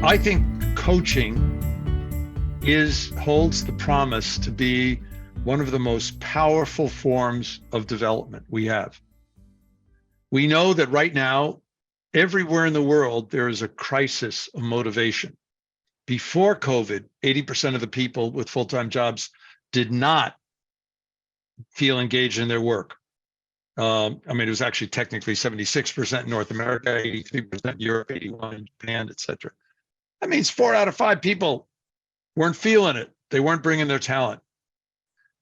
I think coaching holds the promise to be one of the most powerful forms of development we have. We know that right now, everywhere in the world, there is a crisis of motivation. Before COVID, 80% of the people with full-time jobs did not feel engaged in their work. It was actually technically 76% in North America, 83% Europe, 81% in Japan, et cetera. That means 4 out of 5 people weren't feeling it. They weren't bringing their talent.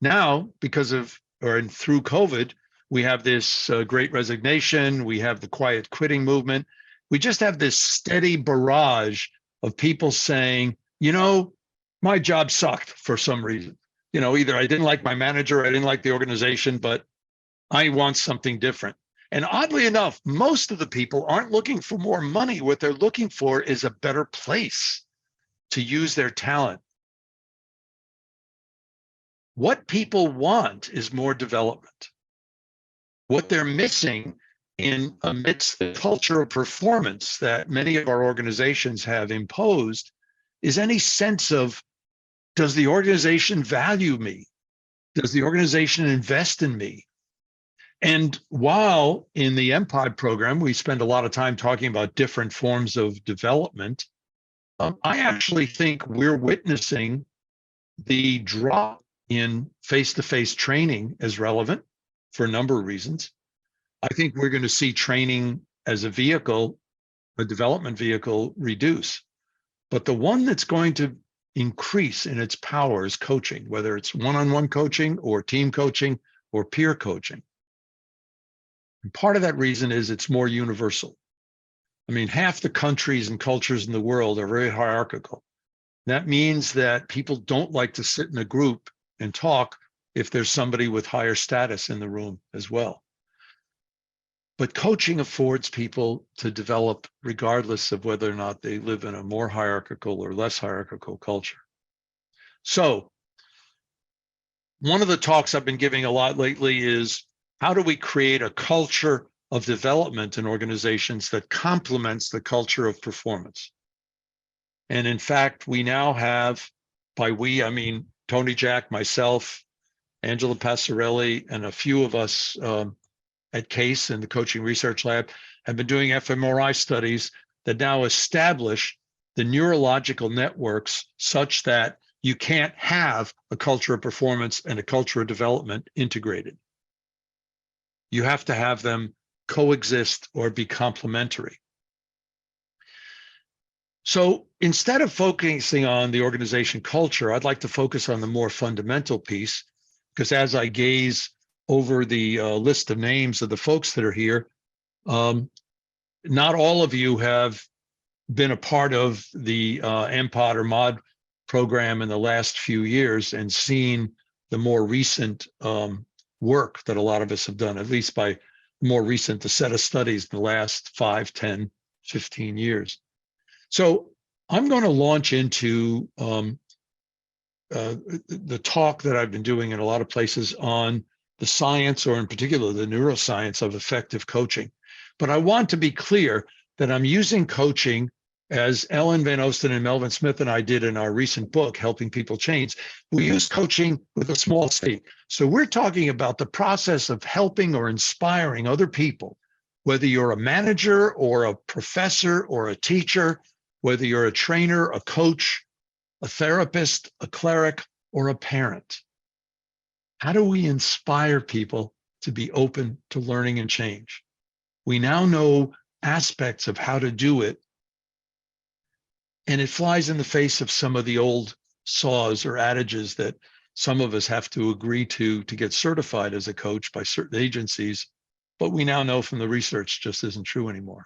Now, through COVID, we have this great resignation. We have the quiet quitting movement. We just have this steady barrage of people saying, my job sucked for some reason. Either I didn't like my manager, I didn't like the organization, but I want something different. And oddly enough, most of the people aren't looking for more money. What they're looking for is a better place to use their talent. What people want is more development. What they're missing amidst the culture of performance that many of our organizations have imposed is any sense of, does the organization value me? Does the organization invest in me? And while in the MPOD program, we spend a lot of time talking about different forms of development, I actually think we're witnessing the drop in face-to-face training as relevant for a number of reasons. I think we're going to see training as a development vehicle, reduce. But the one that's going to increase in its power is coaching, whether it's one-on-one coaching or team coaching or peer coaching. And part of that reason is it's more universal. Half the countries and cultures in the world are very hierarchical. That means that people don't like to sit in a group and talk if there's somebody with higher status in the room as well. But coaching affords people to develop regardless of whether or not they live in a more hierarchical or less hierarchical culture. So one of the talks I've been giving a lot lately is, how do we create a culture of development in organizations that complements the culture of performance? And in fact, we now have, by we, I mean Tony Jack, myself, Angela Passarelli, and a few of us at CASE in the Coaching Research Lab have been doing fMRI studies that now establish the neurological networks such that you can't have a culture of performance and a culture of development integrated. You have to have them coexist or be complementary. So instead of focusing on the organization culture, I'd like to focus on the more fundamental piece, because as I gaze over the list of names of the folks that are here, not all of you have been a part of the MPOD or MOD program in the last few years and seen the more recent work that a lot of us have done, at least by more recent, the set of studies in the last 5, 10, 15 years. So I'm going to launch into the talk that I've been doing in a lot of places on the science, or in particular, the neuroscience of effective coaching. But I want to be clear that I'm using coaching, as Ellen Van Osten and Melvin Smith and I did in our recent book, Helping People Change. We use coaching with a small c. So we're talking about the process of helping or inspiring other people, whether you're a manager or a professor or a teacher, whether you're a trainer, a coach, a therapist, a cleric, or a parent. How do we inspire people to be open to learning and change? We now know aspects of how to do it, and it flies in the face of some of the old saws or adages that some of us have to agree to get certified as a coach by certain agencies, but we now know from the research just isn't true anymore.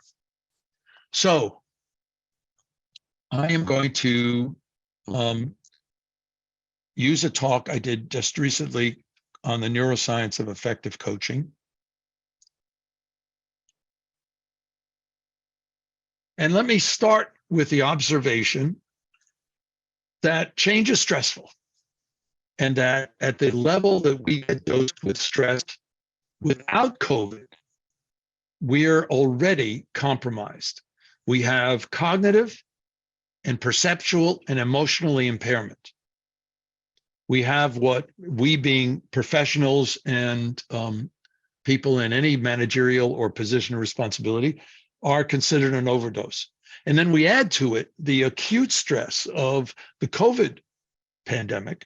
So I am going to use a talk I did just recently on the neuroscience of effective coaching. And let me start with the observation that change is stressful, and that at the level that we get dosed with stress without COVID, we're already compromised. We have cognitive, and perceptual and emotionally impairment. We have what we, being professionals and people in any managerial or position of responsibility, are considered an overdose. And then we add to it the acute stress of the COVID pandemic,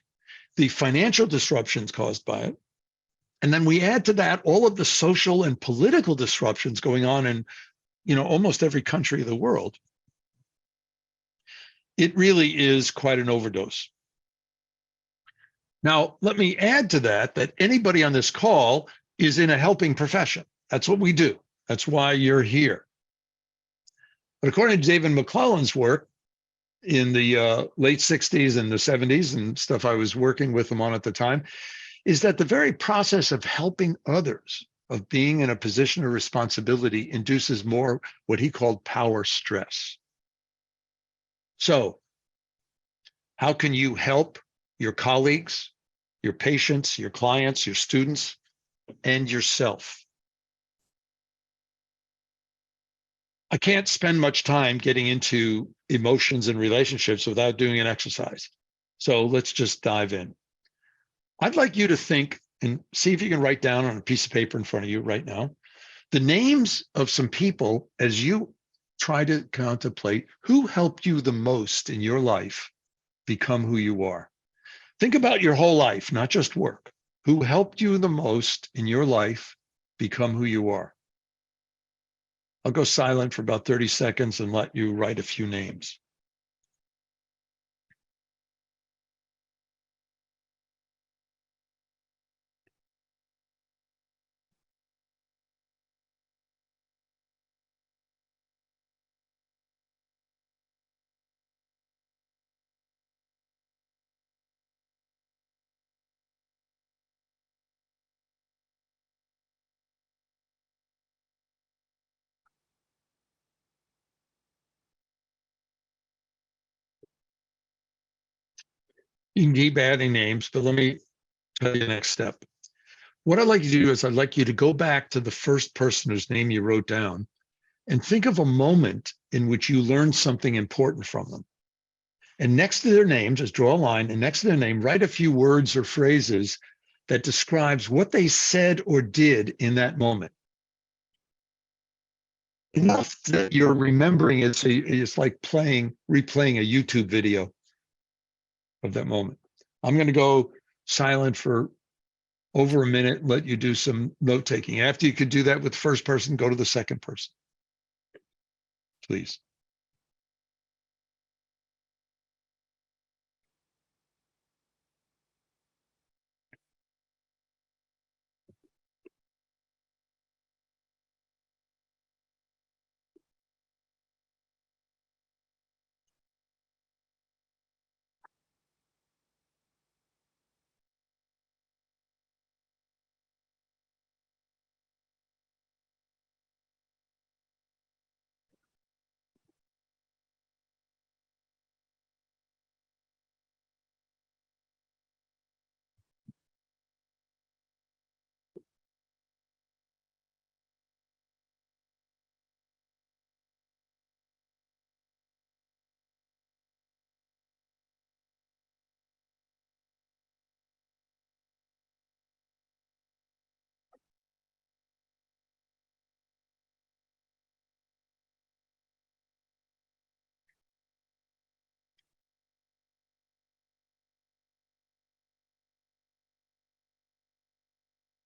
the financial disruptions caused by it. And then we add to that all of the social and political disruptions going on in, almost every country of the world. It really is quite an overdose. Now, let me add to that anybody on this call is in a helping profession. That's what we do. That's why you're here. But according to David McClelland's work in the late 60s and the 70s and stuff I was working with him on at the time, is that the very process of helping others, of being in a position of responsibility, induces more what he called power stress. So how can you help your colleagues, your patients, your clients, your students, and yourself? I can't spend much time getting into emotions and relationships without doing an exercise. So let's just dive in. I'd like you to think and see if you can write down on a piece of paper in front of you right now the names of some people as you try to contemplate who helped you the most in your life become who you are. Think about your whole life, not just work. Who helped you the most in your life become who you are? I'll go silent for about 30 seconds and let you write a few names. You can keep adding names, but let me tell you the next step. What I'd like you to do is I'd like you to go back to the first person whose name you wrote down and think of a moment in which you learned something important from them. And next to their name, just draw a line, and next to their name, write a few words or phrases that describes what they said or did in that moment. Enough that you're remembering it, it's like replaying a YouTube video of that moment. I'm going to go silent for over a minute, let you do some note taking. After you could do that with the first person, go to the second person, please.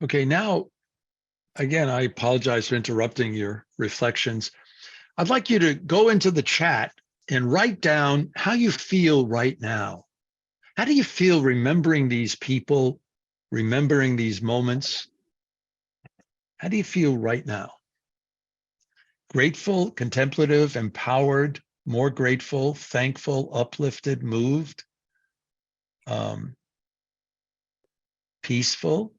Okay, now, again, I apologize for interrupting your reflections. I'd like you to go into the chat and write down how you feel right now. How do you feel remembering these people, remembering these moments? How do you feel right now? Grateful, contemplative, empowered, more grateful, thankful, uplifted, moved, peaceful,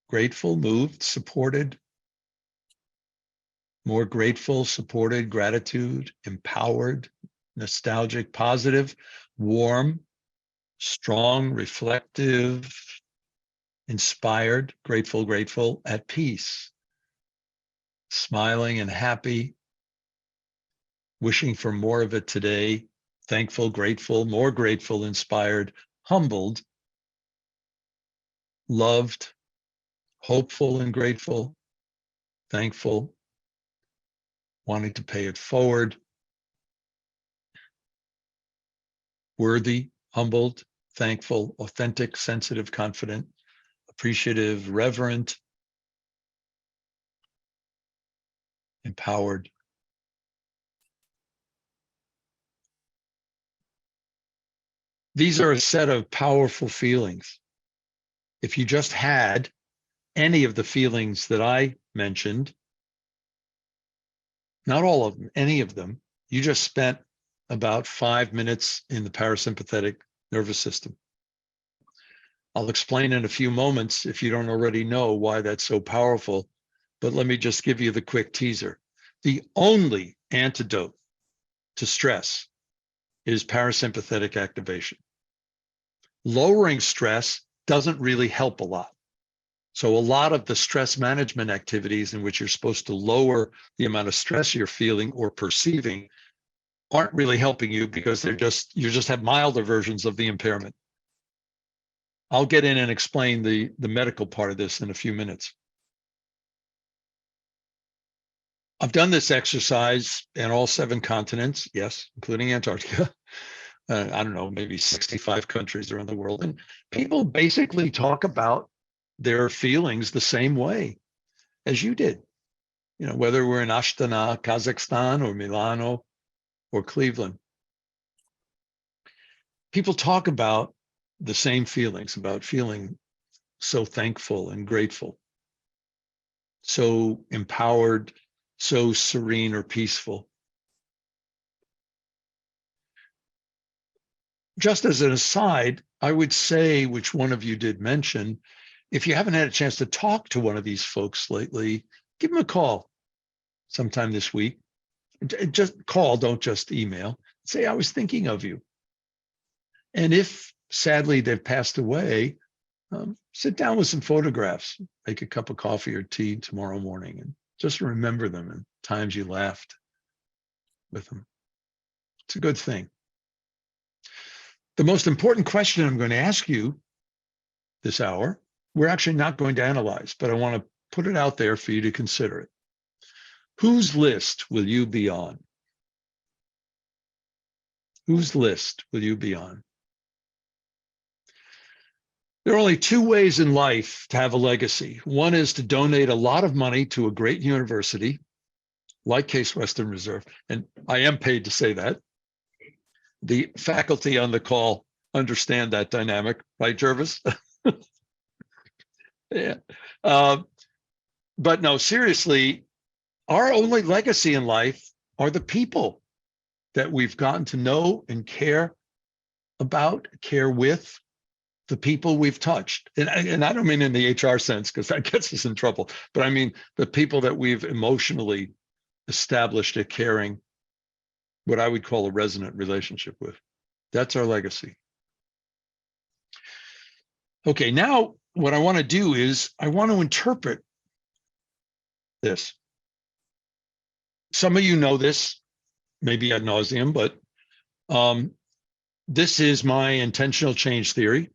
grateful, moved, supported, more grateful, supported, gratitude, empowered, nostalgic, positive, warm, strong, reflective, inspired, grateful, at peace, smiling and happy, wishing for more of it today, thankful, grateful, more grateful, inspired, humbled, loved, hopeful and grateful, thankful, wanting to pay it forward, worthy, humbled, thankful, authentic, sensitive, confident, appreciative, reverent, empowered. These are a set of powerful feelings. If you just had any of the feelings that I mentioned, not all of them, any of them, you just spent about 5 minutes in the parasympathetic nervous system. I'll explain in a few moments, if you don't already know, why that's so powerful, but let me just give you the quick teaser. The only antidote to stress is parasympathetic activation. Lowering stress doesn't really help a lot. So a lot of the stress management activities in which you're supposed to lower the amount of stress you're feeling or perceiving aren't really helping you because you just have milder versions of the impairment. I'll get in and explain the medical part of this in a few minutes. I've done this exercise in all 7 continents, yes, including Antarctica. I don't know, maybe 65 countries around the world. And people basically talk about their feelings the same way as you did. You know, whether we're in Astana, Kazakhstan, or Milano, or Cleveland. People talk about the same feelings, about feeling so thankful and grateful, so empowered, so serene or peaceful. Just as an aside, I would say, which one of you did mention, if you haven't had a chance to talk to one of these folks lately, give them a call sometime this week. Just call, don't just email. Say, I was thinking of you. And if sadly they've passed away, sit down with some photographs, make a cup of coffee or tea tomorrow morning, and just remember them and times you laughed with them. It's a good thing. The most important question I'm going to ask you this hour, we're actually not going to analyze, but I want to put it out there for you to consider it. Whose list will you be on? Whose list will you be on? There are only 2 ways in life to have a legacy. One is to donate a lot of money to a great university, like Case Western Reserve, and I am paid to say that. The faculty on the call understand that dynamic, right, Jervis? Yeah. But no, seriously, our only legacy in life are the people that we've gotten to know and care about, care with, the people we've touched. And I don't mean in the HR sense, because that gets us in trouble, but I mean the people that we've emotionally established a caring, what I would call a resonant relationship with. That's our legacy. Okay, now what I want to do is I want to interpret this. Some of you know this, maybe ad nauseum, but this is my intentional change theory.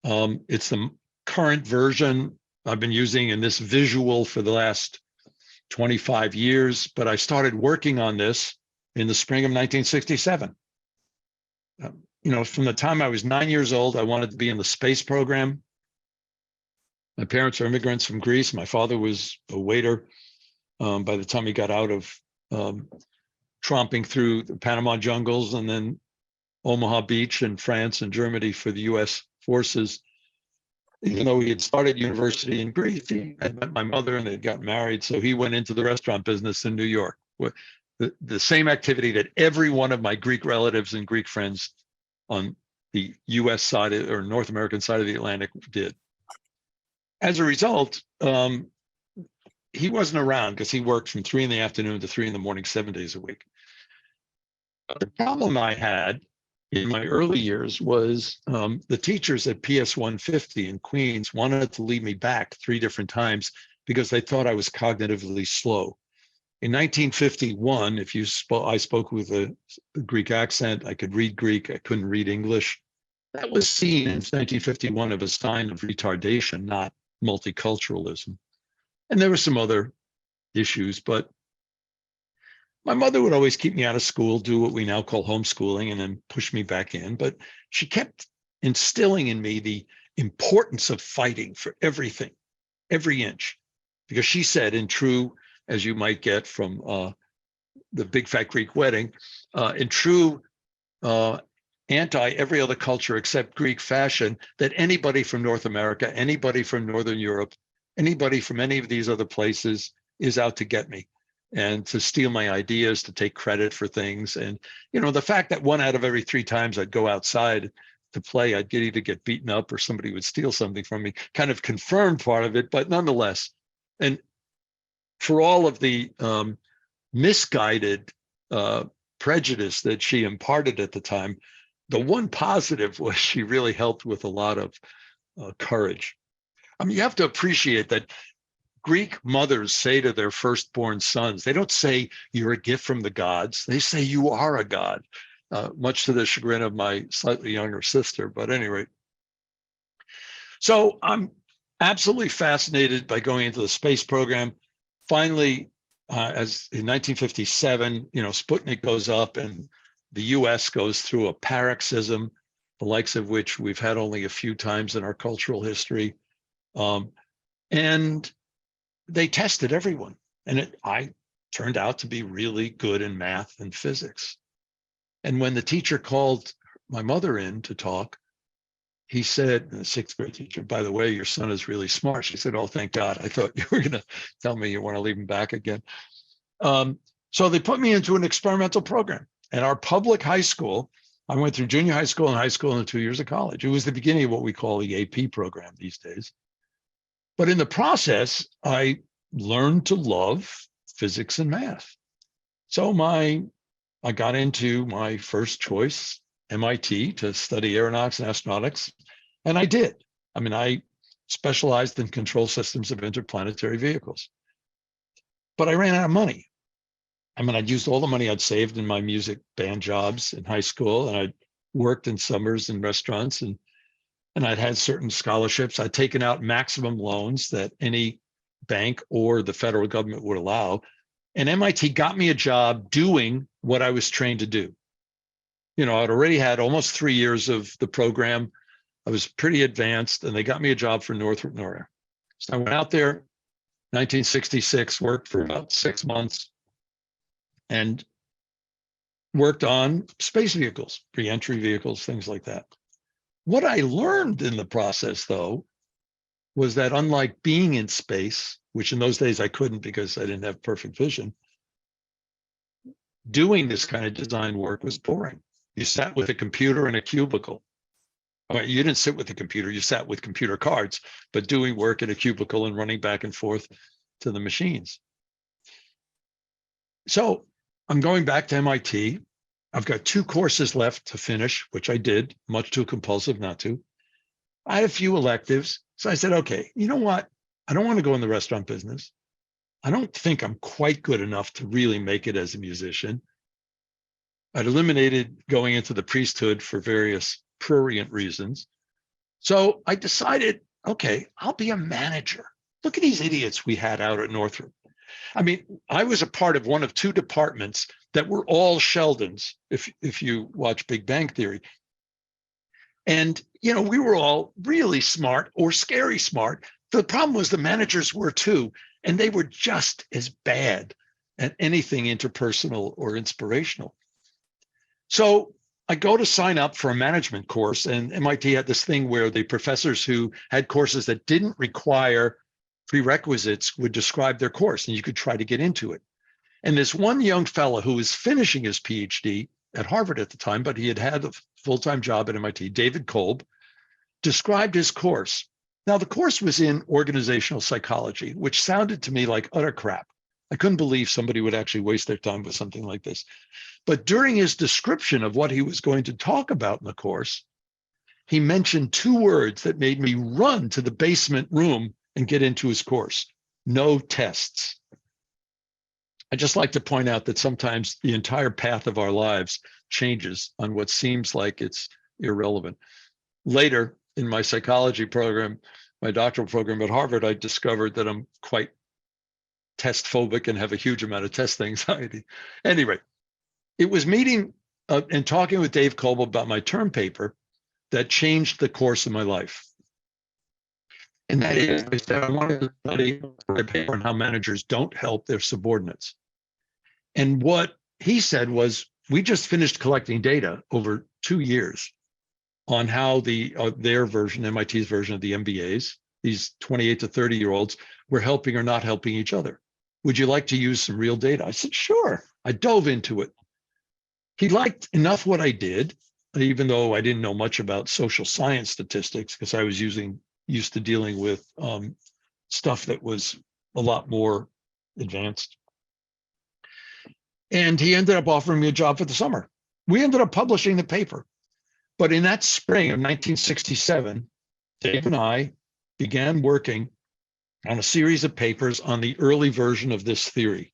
It's the current version I've been using in this visual for the last 25 years, but I started working on this in the spring of 1967. You know, from the time I was 9 years old, I wanted to be in the space program. My parents are immigrants from Greece. My father was a waiter by the time he got out of tromping through the Panama jungles and then Omaha Beach in France and Germany for the US forces. Even though he had started university in Greece, he had met my mother and they got married. So he went into the restaurant business in New York. The same activity that every one of my Greek relatives and Greek friends on the US side or North American side of the Atlantic did. As a result, he wasn't around because he worked from 3 p.m. to 3 a.m, 7 days a week. The problem I had in my early years was the teachers at PS 150 in Queens wanted to leave me back 3 different times because they thought I was cognitively slow. In 1951, if you spoke, I spoke with a Greek accent. I could read Greek. I couldn't read English. That was seen in 1951 as a sign of retardation, not multiculturalism. And there were some other issues, but my mother would always keep me out of school, do what we now call homeschooling, and then push me back in. But she kept instilling in me the importance of fighting for everything, every inch, because she said, in true, as you might get from the Big Fat Greek Wedding, in true anti every other culture except Greek fashion, that anybody from North America, anybody from Northern Europe, anybody from any of these other places is out to get me and to steal my ideas, to take credit for things. And, you know, the fact that 1 out of every 3 times I'd go outside to play, I'd either get beaten up or somebody would steal something from me, kind of confirmed part of it, but nonetheless. And for all of the misguided prejudice that she imparted at the time, the one positive was she really helped with a lot of courage. I mean, you have to appreciate that Greek mothers say to their firstborn sons, they don't say you're a gift from the gods. They say you are a god, much to the chagrin of my slightly younger sister. But at any rate, so I'm absolutely fascinated by going into the space program. Finally, as in 1957, you know, Sputnik goes up and the US goes through a paroxysm, the likes of which we've had only a few times in our cultural history. And they tested everyone. And I turned out to be really good in math and physics. And when the teacher called my mother in to talk, he said, the 6th grade teacher, by the way, your son is really smart. She said, oh, thank God. I thought you were going to tell me you want to leave him back again. So they put me into an experimental program. At our public high school, I went through junior high school and high school and 2 years of college. It was the beginning of what we call the AP program these days. But in the process, I learned to love physics and math. So I got into my first choice, MIT, to study aeronautics and astronautics, and I did. I mean, I specialized in control systems of interplanetary vehicles. But I ran out of money. I mean, I'd used all the money I'd saved in my music band jobs in high school, and I'd worked in summers in restaurants, and I'd had certain scholarships. I'd taken out maximum loans that any bank or the federal government would allow. And MIT got me a job doing what I was trained to do. You know, I'd already had almost 3 years of the program. I was pretty advanced, and they got me a job for Northrop Northern. So I went out there, 1966, worked for about 6 months, and worked on space vehicles, re-entry vehicles, things like that. What I learned in the process, though, was that unlike being in space, which in those days I couldn't because I didn't have perfect vision, doing this kind of design work was boring. You sat with a computer in a cubicle. Well, you didn't sit with the computer, you sat with computer cards, but doing work in a cubicle and running back and forth to the machines. So I'm going back to MIT. I've got 2 courses left to finish, which I did, much too compulsive not to. I had a few electives. So I said, okay, you know what? I don't want to go in the restaurant business. I don't think I'm quite good enough to really make it as a musician. I'd eliminated going into the priesthood for various prurient reasons. So I decided, okay, I'll be a manager. Look at these idiots we had out at Northrop. I mean, I was a part of one of 2 departments that were all Sheldons, if you watch Big Bang Theory. And, you know, we were all really smart or scary smart. The problem was the managers were too, and they were just as bad at anything interpersonal or inspirational. So I go to sign up for a management course, and MIT had this thing where the professors who had courses that didn't require prerequisites would describe their course, and you could try to get into it. And this one young fellow who was finishing his PhD at Harvard at the time, but he had had a full-time job at MIT, David Kolb, described his course. Now, the course was in organizational psychology, which sounded to me like utter crap. I couldn't believe somebody would actually waste their time with something like this. But during his description of what he was going to talk about in the course, he mentioned 2 words that made me run to the basement room and get into his course: no tests. I just like to point out that sometimes the entire path of our lives changes on what seems like it's irrelevant. Later in my psychology program, my doctoral program at Harvard, I discovered that I'm quite test phobic and have a huge amount of test anxiety. Anyway, it was meeting and talking with Dave Coble about my term paper that changed the course of my life. And that is, I said, I wanted to study my paper on how managers don't help their subordinates. And what he said was, we just finished collecting data over 2 years on how their version, MIT's version of the MBAs, these 28 to 30-year-olds, were helping or not helping each other. Would you like to use some real data? I said, sure. I dove into it. He liked enough what I did, even though I didn't know much about social science statistics, because I was used to dealing with stuff that was a lot more advanced. And he ended up offering me a job for the summer. We ended up publishing the paper. But in that spring of 1967, Dave and I began working on a series of papers on the early version of this theory.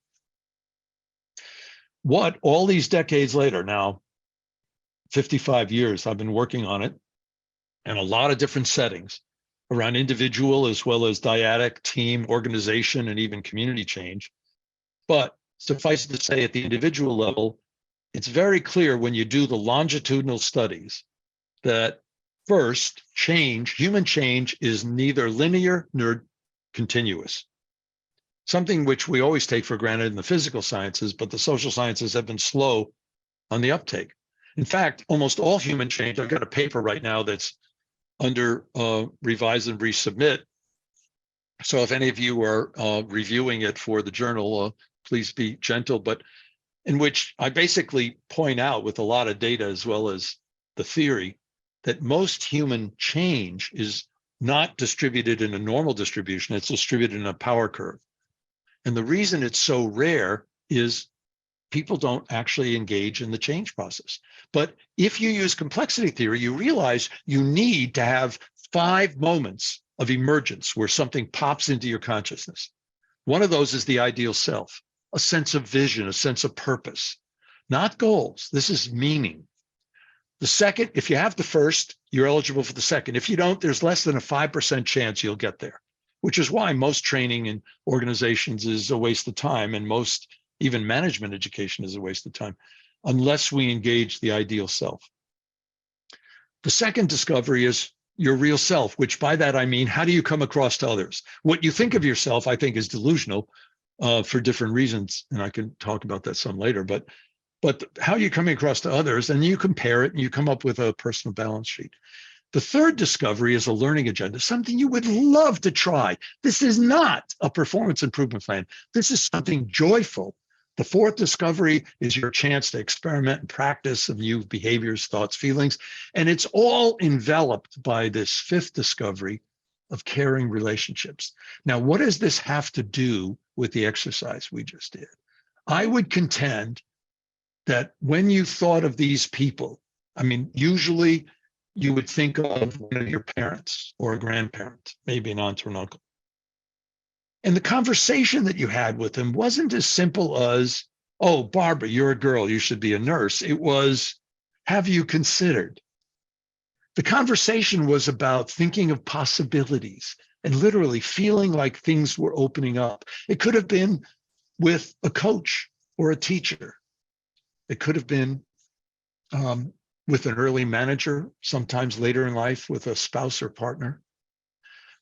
What all these decades later, now 55 years, I've been working on it in a lot of different settings around individual as well as dyadic, team, organization, and even community change. But suffice it to say, at the individual level, it's very clear when you do the longitudinal studies that first, human change is neither linear nor continuous. Something which we always take for granted in the physical sciences, but the social sciences have been slow on the uptake. In fact, almost all human change, I've got a paper right now that's under revise and resubmit. So if any of you are reviewing it for the journal, please be gentle, but in which I basically point out with a lot of data as well as the theory that most human change is not distributed in a normal distribution, it's distributed in a power curve. And the reason it's so rare is people don't actually engage in the change process. But if you use complexity theory, you realize you need to have 5 moments of emergence where something pops into your consciousness. One of those is the ideal self, a sense of vision, a sense of purpose, not goals. This is meaning. The second, if you have the first, you're eligible for the second. If you don't, there's less than a 5% chance you'll get there, which is why most training in organizations is a waste of time, and most even management education is a waste of time, unless we engage the ideal self. The second discovery is your real self, which by that I mean, how do you come across to others? What you think of yourself, I think, is delusional for different reasons, and I can talk about that some later, but how are you coming across to others? And you compare it and you come up with a personal balance sheet. The third discovery is a learning agenda, something you would love to try. This is not a performance improvement plan. This is something joyful. The fourth discovery is your chance to experiment and practice some new behaviors, thoughts, feelings. And it's all enveloped by this fifth discovery of caring relationships. Now, what does this have to do with the exercise we just did? I would contend that when you thought of these people, I mean, usually you would think of one of your parents or a grandparent, maybe an aunt or an uncle. And the conversation that you had with them wasn't as simple as, oh, Barbara, you're a girl, you should be a nurse. It was, have you considered? The conversation was about thinking of possibilities and literally feeling like things were opening up. It could have been with a coach or a teacher. It could have been with an early manager, sometimes later in life with a spouse or partner.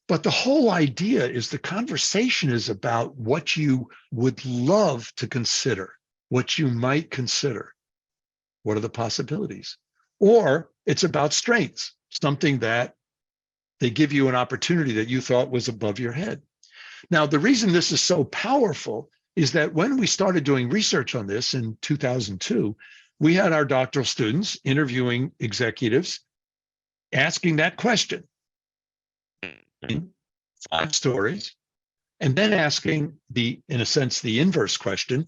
But the whole idea is the conversation is about what you would love to consider, what you might consider. What are the possibilities? Or it's about strengths, something that they give you an opportunity that you thought was above your head. Now, the reason this is so powerful is that when we started doing research on this in 2002, we had our doctoral students interviewing executives, asking that question, 5 stories, and then asking in a sense, the inverse question.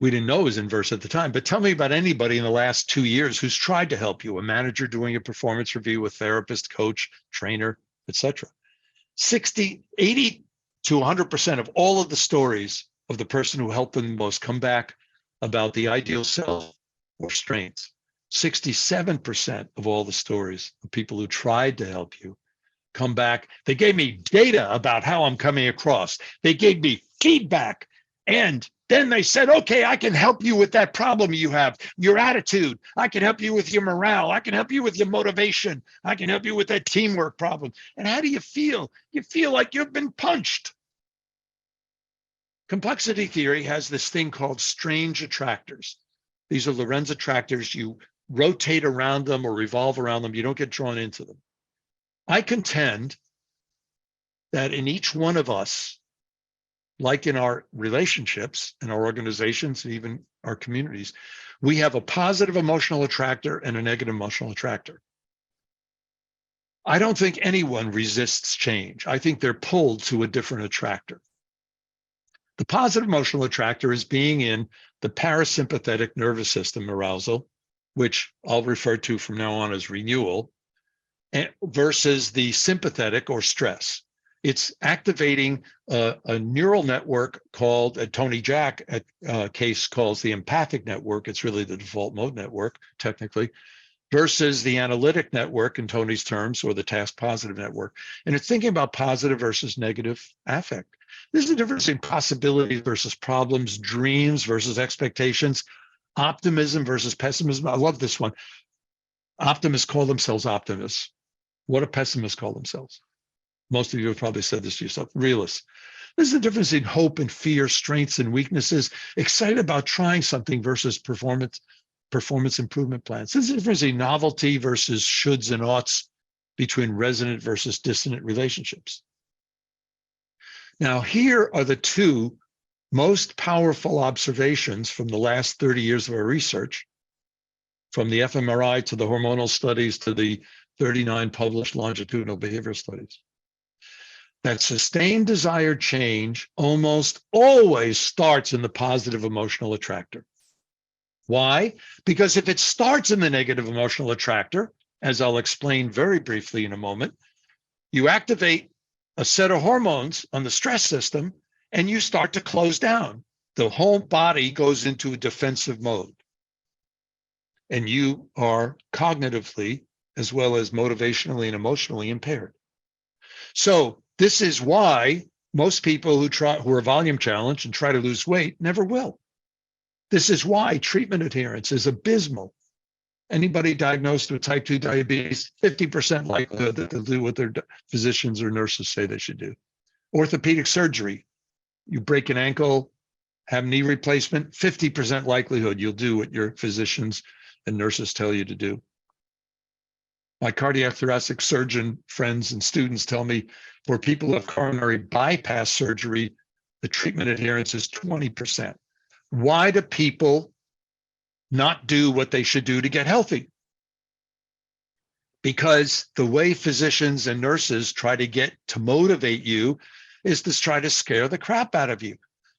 We didn't know it was inverse at the time, but tell me about anybody in the last 2 years who's tried to help you, a manager doing a performance review, a therapist, coach, trainer, etc. 80 to 100% of all of the stories of the person who helped them most come back about the ideal self or strengths. 67% of all the stories of people who tried to help you come back. They gave me data about how I'm coming across. They gave me feedback. And then they said, okay, I can help you with that problem you have, your attitude. I can help you with your morale. I can help you with your motivation. I can help you with that teamwork problem. And how do you feel? You feel like you've been punched. Complexity theory has this thing called strange attractors. These are Lorentz attractors. You rotate around them or revolve around them. You don't get drawn into them. I contend that in each one of us, like in our relationships, in our organizations, and even our communities, we have a positive emotional attractor and a negative emotional attractor. I don't think anyone resists change. I think they're pulled to a different attractor. The positive emotional attractor is being in the parasympathetic nervous system arousal, which I'll refer to from now on as renewal, versus the sympathetic or stress. It's activating a neural network called, Tony Jack case calls the empathic network. It's really the default mode network, technically, versus the analytic network in Tony's terms, or the task positive network. And it's thinking about positive versus negative affect. There's a difference in possibilities versus problems, dreams versus expectations, optimism versus pessimism. I love this one. Optimists call themselves optimists. What do pessimists call themselves? Most of you have probably said this to yourself, realists. There's a difference in hope and fear, strengths and weaknesses, excited about trying something versus performance improvement plans. There's a difference in novelty versus shoulds and oughts, between resonant versus dissonant relationships. Now, here are the two most powerful observations from the last 30 years of our research, from the fMRI to the hormonal studies to the 39 published longitudinal behavioral studies. That sustained desired change almost always starts in the positive emotional attractor. Why? Because if it starts in the negative emotional attractor, as I'll explain very briefly in a moment, you activate a set of hormones on the stress system and you start to close down. The whole body goes into a defensive mode. And you are cognitively, as well as motivationally and emotionally impaired. So this is why most people who are volume challenged and try to lose weight never will. This is why treatment adherence is abysmal. Anybody diagnosed with type 2 diabetes, 50% likelihood that they'll do what their physicians or nurses say they should do. Orthopedic surgery, you break an ankle, have knee replacement, 50% likelihood you'll do what your physicians and nurses tell you to do. My cardiac thoracic surgeon friends and students tell me for people who have coronary bypass surgery, the treatment adherence is 20%. Why do people not do what they should do to get healthy? Because the way physicians and nurses try to get to motivate you is to try to scare the crap out of you.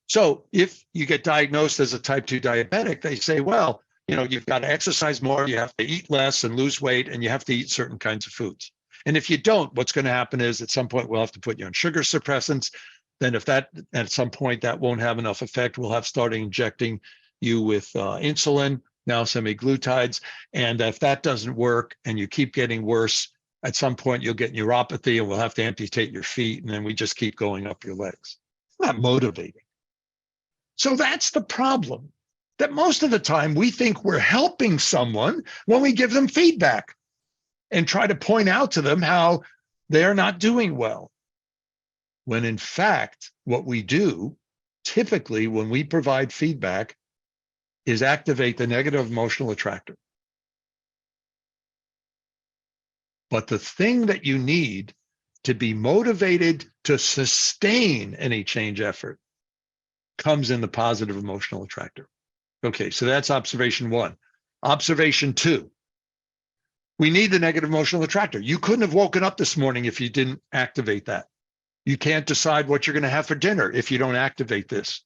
So if you get diagnosed as a type 2 diabetic, they say, well, you've got to exercise more, you have to eat less and lose weight, and you have to eat certain kinds of foods. And if you don't, what's going to happen is at some point we'll have to put you on sugar suppressants. Then if that, at some point that won't have enough effect, we'll have started injecting you with insulin, now semaglutides. And if that doesn't work and you keep getting worse, at some point you'll get neuropathy and we'll have to amputate your feet. And then we just keep going up your legs. It's not motivating. So that's the problem. That most of the time we think we're helping someone when we give them feedback and try to point out to them how they're not doing well. When in fact, what we do typically when we provide feedback is activate the negative emotional attractor. But the thing that you need to be motivated to sustain any change effort comes in the positive emotional attractor. Okay, so that's observation one. Observation two, we need the negative emotional attractor. You couldn't have woken up this morning if you didn't activate that. You can't decide what you're going to have for dinner if you don't activate this.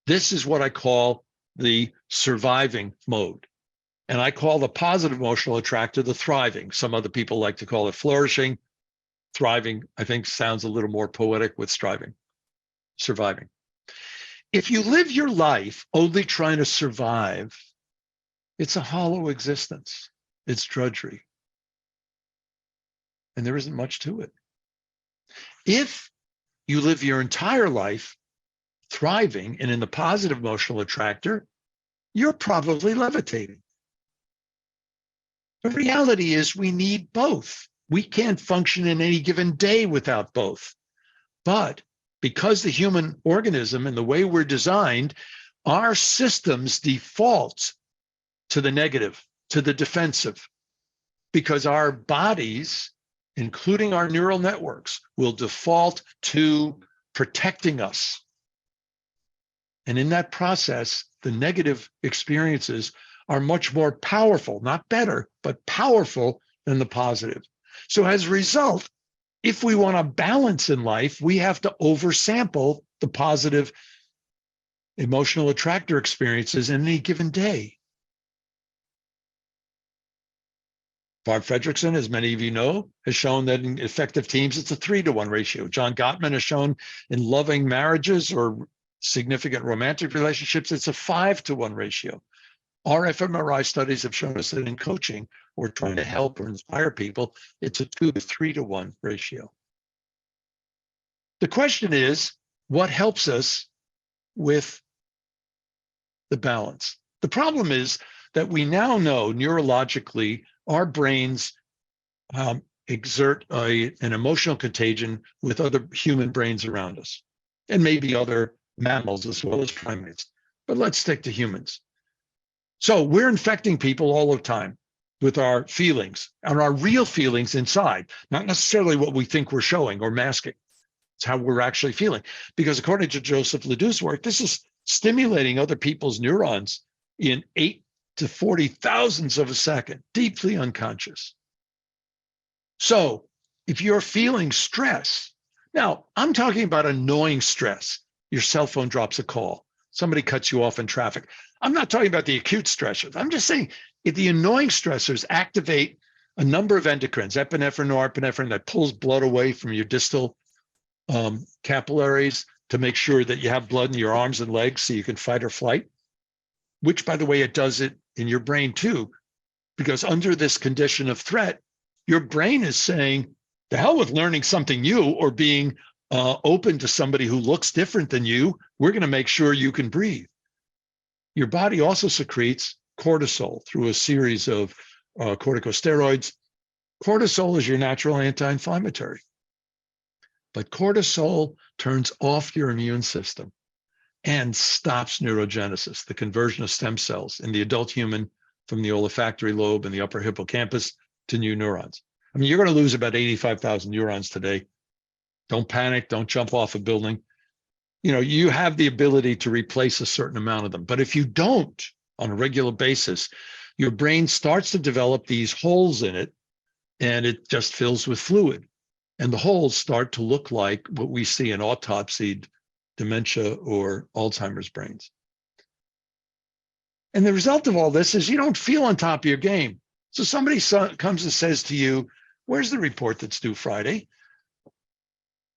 This is what I call the surviving mode. And I call the positive emotional attractor the thriving. Some other people like to call it flourishing. Thriving, I think, sounds a little more poetic with striving. Surviving. If you live your life only trying to survive, it's a hollow existence. It's drudgery. And there isn't much to it. If you live your entire life thriving and in the positive emotional attractor, you're probably levitating. The reality is we need both. We can't function in any given day without both. But because the human organism and the way we're designed, our systems default to the negative, to the defensive, because our bodies, including our neural networks, will default to protecting us. And in that process, the negative experiences are much more powerful, not better, but powerful than the positive. So as a result, if we want a balance in life, we have to oversample the positive emotional attractor experiences in any given day. Bob Fredrickson, as many of you know, has shown that in effective teams, it's a 3-to-1 ratio. John Gottman has shown in loving marriages or significant romantic relationships, it's a 5-to-1 ratio. Our fMRI studies have shown us that in coaching or trying to help or inspire people, it's a 2 to 3-to-1 ratio. The question is, what helps us with the balance? The problem is that we now know neurologically our brains exert an emotional contagion with other human brains around us, and maybe other mammals as well as primates. But let's stick to humans. So we're infecting people all the time with our feelings and our real feelings inside, not necessarily what we think we're showing or masking. It's how we're actually feeling. Because according to Joseph Ledoux' work, this is stimulating other people's neurons in 8 to 40 thousandths of a second, deeply unconscious. So if you're feeling stress, now I'm talking about annoying stress. Your cell phone drops a call. Somebody cuts you off in traffic. I'm not talking about the acute stressors. I'm just saying if the annoying stressors activate a number of endocrines, epinephrine, norepinephrine, that pulls blood away from your distal capillaries to make sure that you have blood in your arms and legs so you can fight or flight, which, by the way, it does it in your brain too, because under this condition of threat, your brain is saying, the hell with learning something new or being open to somebody who looks different than you. We're going to make sure you can breathe. Your body also secretes cortisol through a series of corticosteroids. Cortisol is your natural anti-inflammatory. But cortisol turns off your immune system and stops neurogenesis, the conversion of stem cells in the adult human from the olfactory lobe and the upper hippocampus to new neurons. I mean, you're going to lose about 85,000 neurons today. Don't panic. Don't jump off a building. You know, you have the ability to replace a certain amount of them. But if you don't on a regular basis, your brain starts to develop these holes in it, and it just fills with fluid. And the holes start to look like what we see in autopsied dementia or Alzheimer's brains. And the result of all this is you don't feel on top of your game. So somebody comes and says to you, where's the report that's due Friday?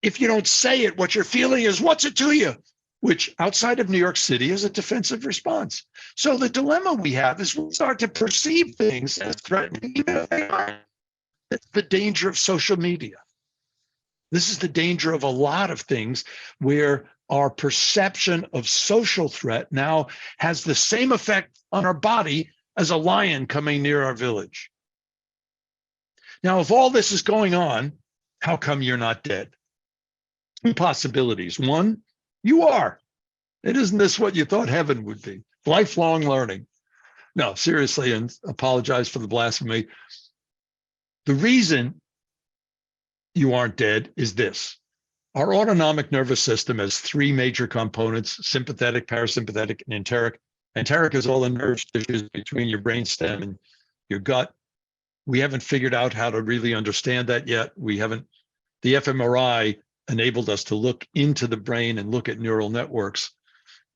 If you don't say it, what you're feeling is, what's it to you? Which outside of New York City is a defensive response. So the dilemma we have is we start to perceive things as threatening, even if they aren't. That's the danger of social media. This is the danger of a lot of things where our perception of social threat now has the same effect on our body as a lion coming near our village. Now, if all this is going on, how come you're not dead? Two possibilities. One, you are. Isn't this what you thought heaven would be? Lifelong learning. No, seriously, and apologize for the blasphemy. The reason you aren't dead is this. Our autonomic nervous system has three major components: sympathetic, parasympathetic, and enteric. Enteric is all the nerve tissues between your brainstem and your gut. We haven't figured out how to really understand that yet. The fMRI enabled us to look into the brain and look at neural networks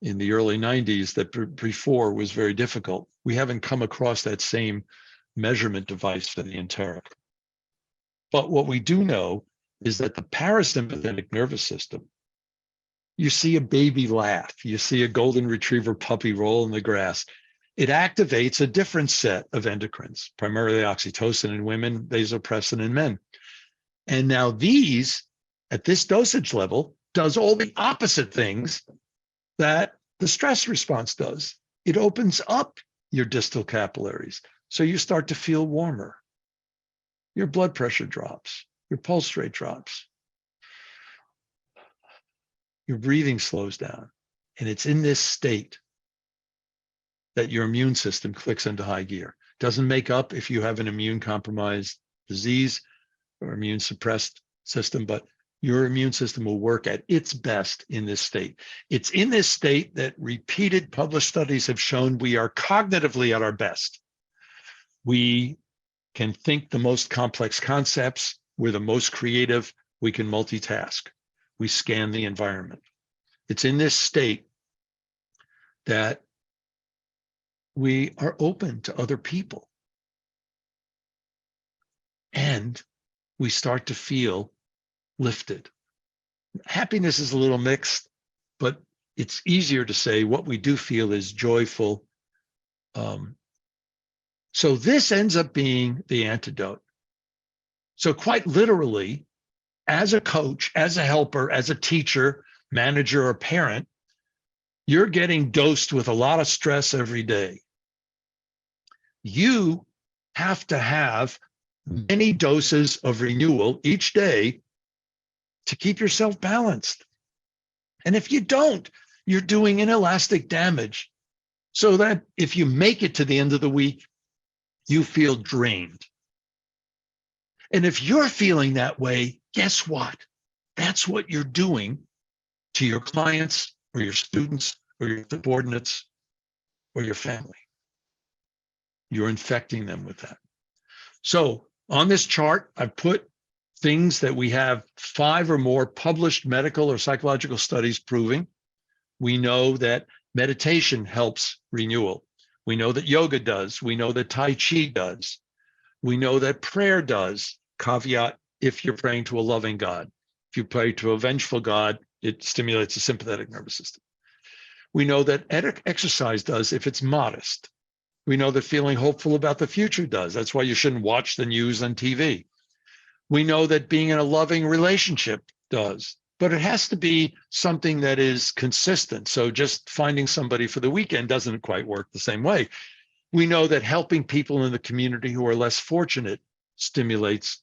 in the early 90s that before was very difficult. We haven't come across that same measurement device for the enteric. But what we do know is that the parasympathetic nervous system You see a baby laugh. You see a golden retriever puppy roll in the grass. It activates a different set of endocrines, primarily oxytocin in women, vasopressin in men. And now these, at this dosage level, does all the opposite things that the stress response does. It opens up your distal capillaries. So you start to feel warmer. Your blood pressure drops. Your pulse rate drops. Your breathing slows down. And it's in this state that your immune system clicks into high gear. Doesn't make up if you have an immune compromised disease or immune suppressed system, but your immune system will work at its best in this state. It's in this state that repeated published studies have shown we are cognitively at our best. We can think the most complex concepts. We're the most creative. We can multitask. We scan the environment. It's in this state that we are open to other people. And we start to feel lifted. Happiness is a little mixed, but it's easier to say what we do feel is joyful. So this ends up being the antidote. So quite literally, as a coach, as a helper, as a teacher, manager, or parent, you're getting dosed with a lot of stress every day. You have to have many doses of renewal each day to keep yourself balanced. And if you don't, you're doing inelastic damage so that if you make it to the end of the week, you feel drained. And if you're feeling that way, guess what? That's what you're doing to your clients or your students or your subordinates or your family. You're infecting them with that. So on this chart, I've put things that we have 5 or more published medical or psychological studies proving. We know that meditation helps renewal. We know that yoga does. We know that Tai Chi does. We know that prayer does, caveat, if you're praying to a loving God. If you pray to a vengeful God, it stimulates the sympathetic nervous system. We know that exercise does if it's modest. We know that feeling hopeful about the future does. That's why you shouldn't watch the news on TV. We know that being in a loving relationship does, but it has to be something that is consistent. So just finding somebody for the weekend doesn't quite work the same way. We know that helping people in the community who are less fortunate stimulates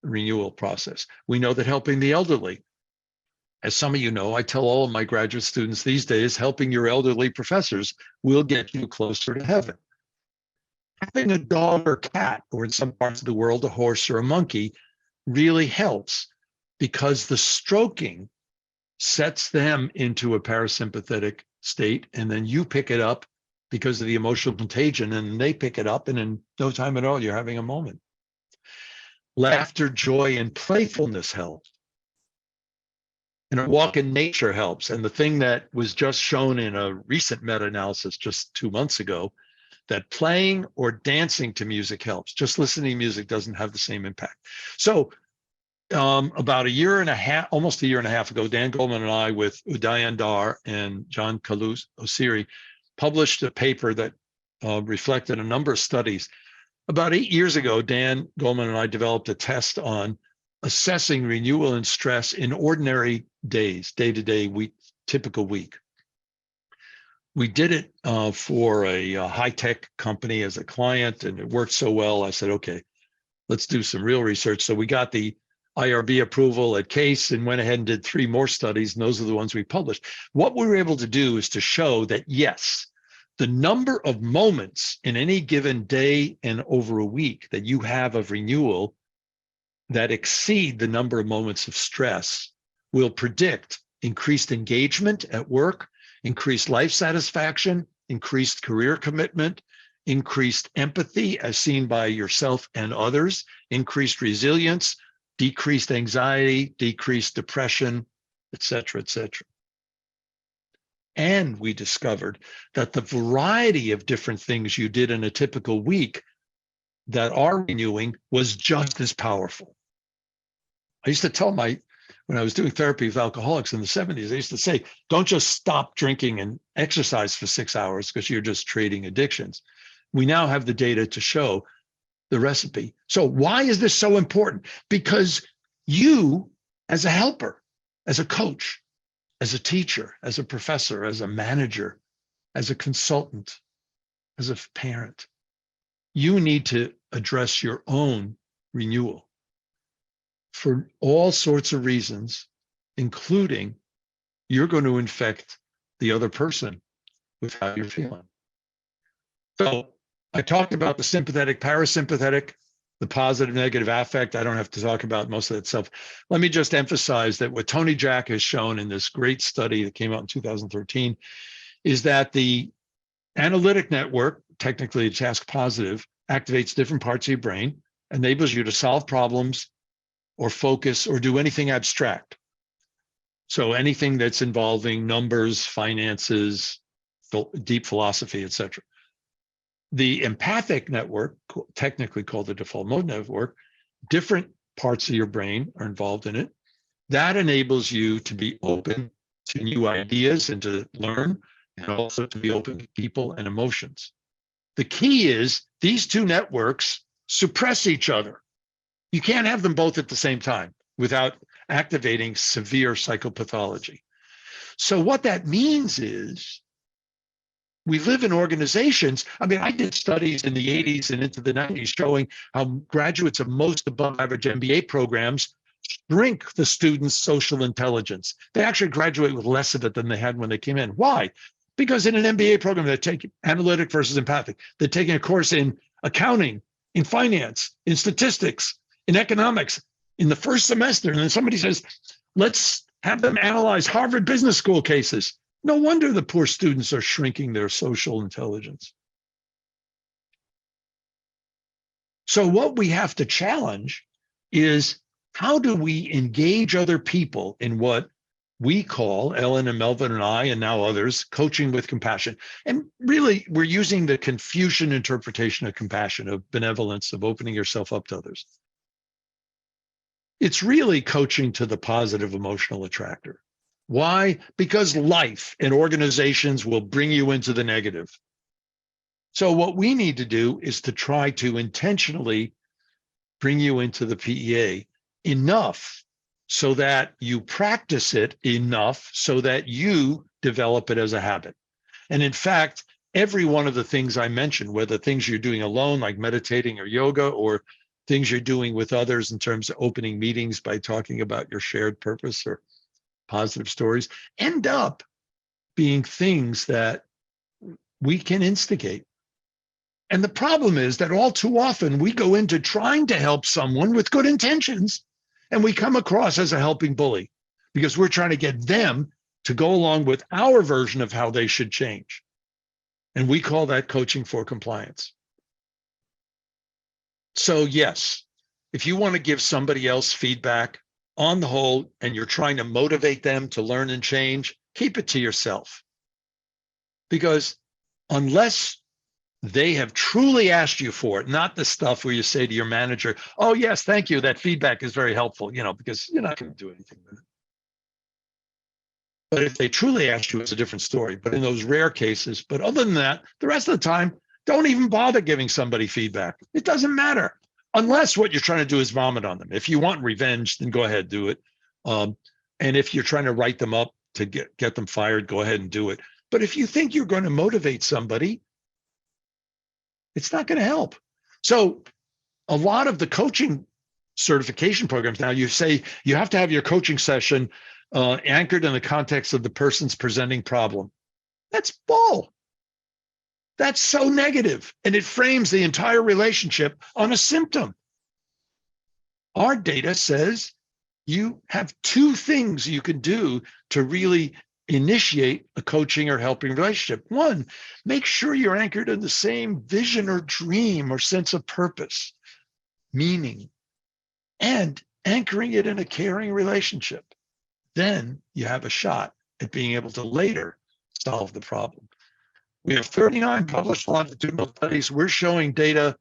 the renewal process. We know that helping the elderly, as some of you know, I tell all of my graduate students these days, helping your elderly professors will get you closer to heaven. Having a dog or cat, or in some parts of the world, a horse or a monkey, really helps because the stroking sets them into a parasympathetic state, and then you pick it up because of the emotional contagion, and they pick it up, and in no time at all, you're having a moment. Laughter, joy, and playfulness helps. And a walk in nature helps. And the thing that was just shown in a recent meta-analysis just 2 months ago, that playing or dancing to music helps. Just listening to music doesn't have the same impact. So about a year and a half, almost a year and a half ago, Dan Goleman and I, with Udayan Dar and John Kalous-Osiri, published a paper that reflected a number of studies. About 8 years ago, Dan Goleman and I developed a test on assessing renewal and stress in ordinary days, day-to-day, week, typical week. We did it for a high-tech company as a client, and it worked so well. I said, okay, let's do some real research. So we got the IRB approval at Case and went ahead and did 3 more studies, and those are the ones we published. What we were able to do is to show that, yes, the number of moments in any given day and over a week that you have of renewal that exceed the number of moments of stress will predict increased engagement at work, increased life satisfaction, increased career commitment, increased empathy as seen by yourself and others, increased resilience, decreased anxiety, decreased depression, et cetera, et cetera. And we discovered that the variety of different things you did in a typical week that are renewing was just as powerful. I used to tell my when I was doing therapy with alcoholics in the 70s, they used to say, don't just stop drinking and exercise for 6 hours because you're just trading addictions. We now have the data to show the recipe. So why is this so important? Because you, as a helper, as a coach, as a teacher, as a professor, as a manager, as a consultant, as a parent, you need to address your own renewal for all sorts of reasons, including you're going to infect the other person with how you're feeling. So I talked about the sympathetic, parasympathetic, the positive, negative affect. I don't have to talk about most of that stuff. Let me just emphasize that what Tony Jack has shown in this great study that came out in 2013 is that the analytic network, technically task positive, activates different parts of your brain, enables you to solve problems or focus or do anything abstract. So anything that's involving numbers, finances, deep philosophy, etc. The empathic network, technically called the default mode network, different parts of your brain are involved in it. That enables you to be open to new ideas and to learn, and also to be open to people and emotions. The key is these two networks suppress each other. You can't have them both at the same time without activating severe psychopathology. So what that means is we live in organizations. I mean, I did studies in the 80s and into the 90s showing how graduates of most above average MBA programs shrink the students' social intelligence. They actually graduate with less of it than they had when they came in. Why? Because in an MBA program, they're taking analytic versus empathic. They're taking a course in accounting, in finance, in statistics, in economics in the first semester. And then somebody says, let's have them analyze Harvard Business School cases. No wonder the poor students are shrinking their social intelligence. So what we have to challenge is how do we engage other people in what we call, Ellen and Melvin and I, and now others, coaching with compassion. And really, we're using the Confucian interpretation of compassion, of benevolence, of opening yourself up to others. It's really coaching to the positive emotional attractor. Why? Because life and organizations will bring you into the negative. So what we need to do is to try to intentionally bring you into the PEA enough so that you practice it enough so that you develop it as a habit. And in fact, every one of the things I mentioned, whether things you're doing alone, like meditating or yoga, or things you're doing with others in terms of opening meetings by talking about your shared purpose or positive stories, end up being things that we can instigate. And the problem is that all too often we go into trying to help someone with good intentions, and we come across as a helping bully because we're trying to get them to go along with our version of how they should change. And we call that coaching for compliance. So yes, if you want to give somebody else feedback, on the whole, and you're trying to motivate them to learn and change, keep it to yourself. Because unless they have truly asked you for it, not the stuff where you say to your manager, oh, yes, thank you, that feedback is very helpful, because you're not going to do anything with it. But if they truly ask you, it's a different story. But in those rare cases, but other than that, the rest of the time, don't even bother giving somebody feedback. It doesn't matter. Unless what you're trying to do is vomit on them. If you want revenge, then go ahead, do it. And if you're trying to write them up to get them fired, go ahead and do it. But if you think you're going to motivate somebody, it's not going to help. So a lot of the coaching certification programs now, you say you have to have your coaching session anchored in the context of the person's presenting problem. That's bull. That's so negative, and it frames the entire relationship on a symptom. Our data says you have two things you can do to really initiate a coaching or helping relationship. One, make sure you're anchored in the same vision or dream or sense of purpose, meaning, and anchoring it in a caring relationship. Then you have a shot at being able to later solve the problem. We have 39 published longitudinal studies. We're showing data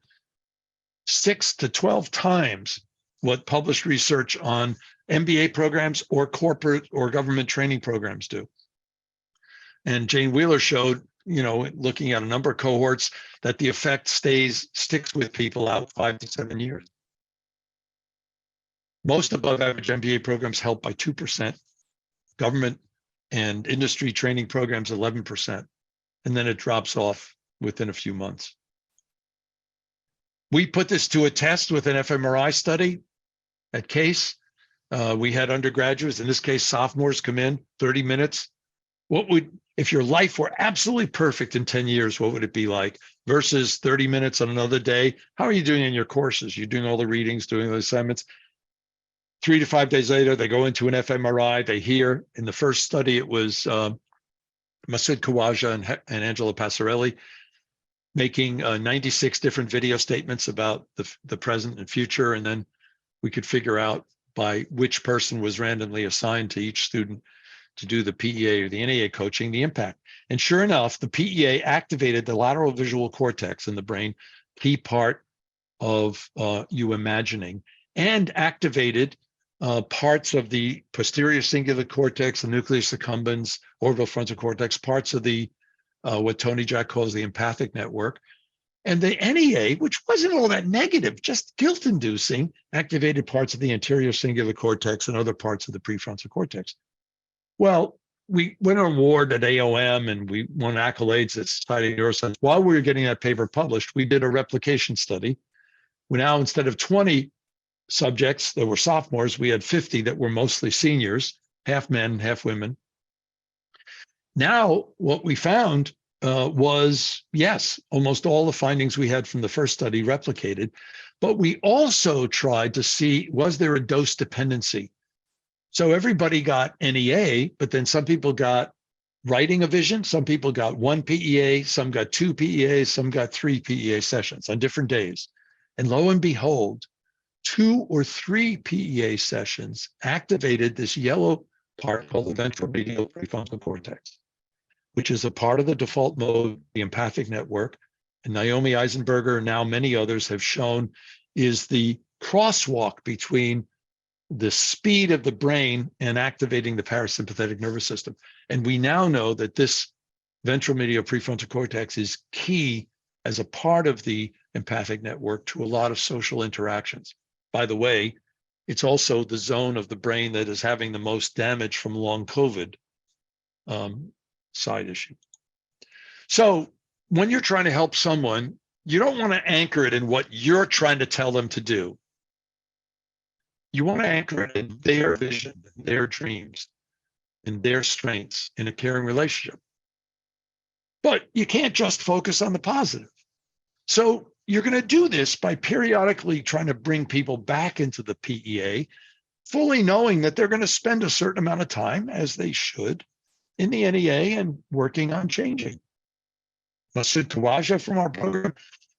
6 to 12 times what published research on MBA programs or corporate or government training programs do. And Jane Wheeler showed, looking at a number of cohorts, that the effect sticks with people out 5 to 7 years. Most above average MBA programs help by 2%, government and industry training programs 11%, and then it drops off within a few months. We put this to a test with an fMRI study at Case. We had undergraduates, in this case, sophomores, come in 30 minutes. If your life were absolutely perfect in 10 years, what would it be like? Versus 30 minutes on another day. How are you doing in your courses? You're doing all the readings, doing the assignments. 3 to 5 days later, they go into an fMRI. They hear, in the first study, it was Masoud Khawaja and Angela Passarelli making 96 different video statements about the present and future. And then we could figure out by which person was randomly assigned to each student to do the PEA or the NEA coaching, the impact. And sure enough, the PEA activated the lateral visual cortex in the brain, key part of you imagining, and activated parts of the posterior cingulate cortex, the nucleus accumbens, orbitofrontal cortex, parts of the what Tony Jack calls the empathic network. And the NEA, which wasn't all that negative, just guilt-inducing, activated parts of the anterior cingulate cortex and other parts of the prefrontal cortex. Well, we won an award at AOM and we won accolades at Society of Neuroscience. While we were getting that paper published, we did a replication study. We now, instead of 20 subjects that were sophomores, we had 50 that were mostly seniors, half men, half women. Now, what we found was, yes, almost all the findings we had from the first study replicated, but we also tried to see, was there a dose dependency? So everybody got NEA, but then some people got writing a vision, some people got 1 PEA, some got 2 PEAs, some got 3 PEA sessions on different days. And lo and behold, 2 or 3 PEA sessions activated this yellow part called the ventral medial prefrontal cortex, which is a part of the default mode, the empathic network. And Naomi Eisenberger and now many others have shown is the crosswalk between the speed of the brain and activating the parasympathetic nervous system. And we now know that this ventral medial prefrontal cortex is key as a part of the empathic network to a lot of social interactions. By the way, it's also the zone of the brain that is having the most damage from long COVID, side issue. So when you're trying to help someone, you don't want to anchor it in what you're trying to tell them to do. You want to anchor it in their vision, their dreams, and their strengths in a caring relationship. But you can't just focus on the positive. So you're going to do this by periodically trying to bring people back into the PEA, fully knowing that they're going to spend a certain amount of time, as they should, in the NEA and working on changing. Masoud Khawaja from our program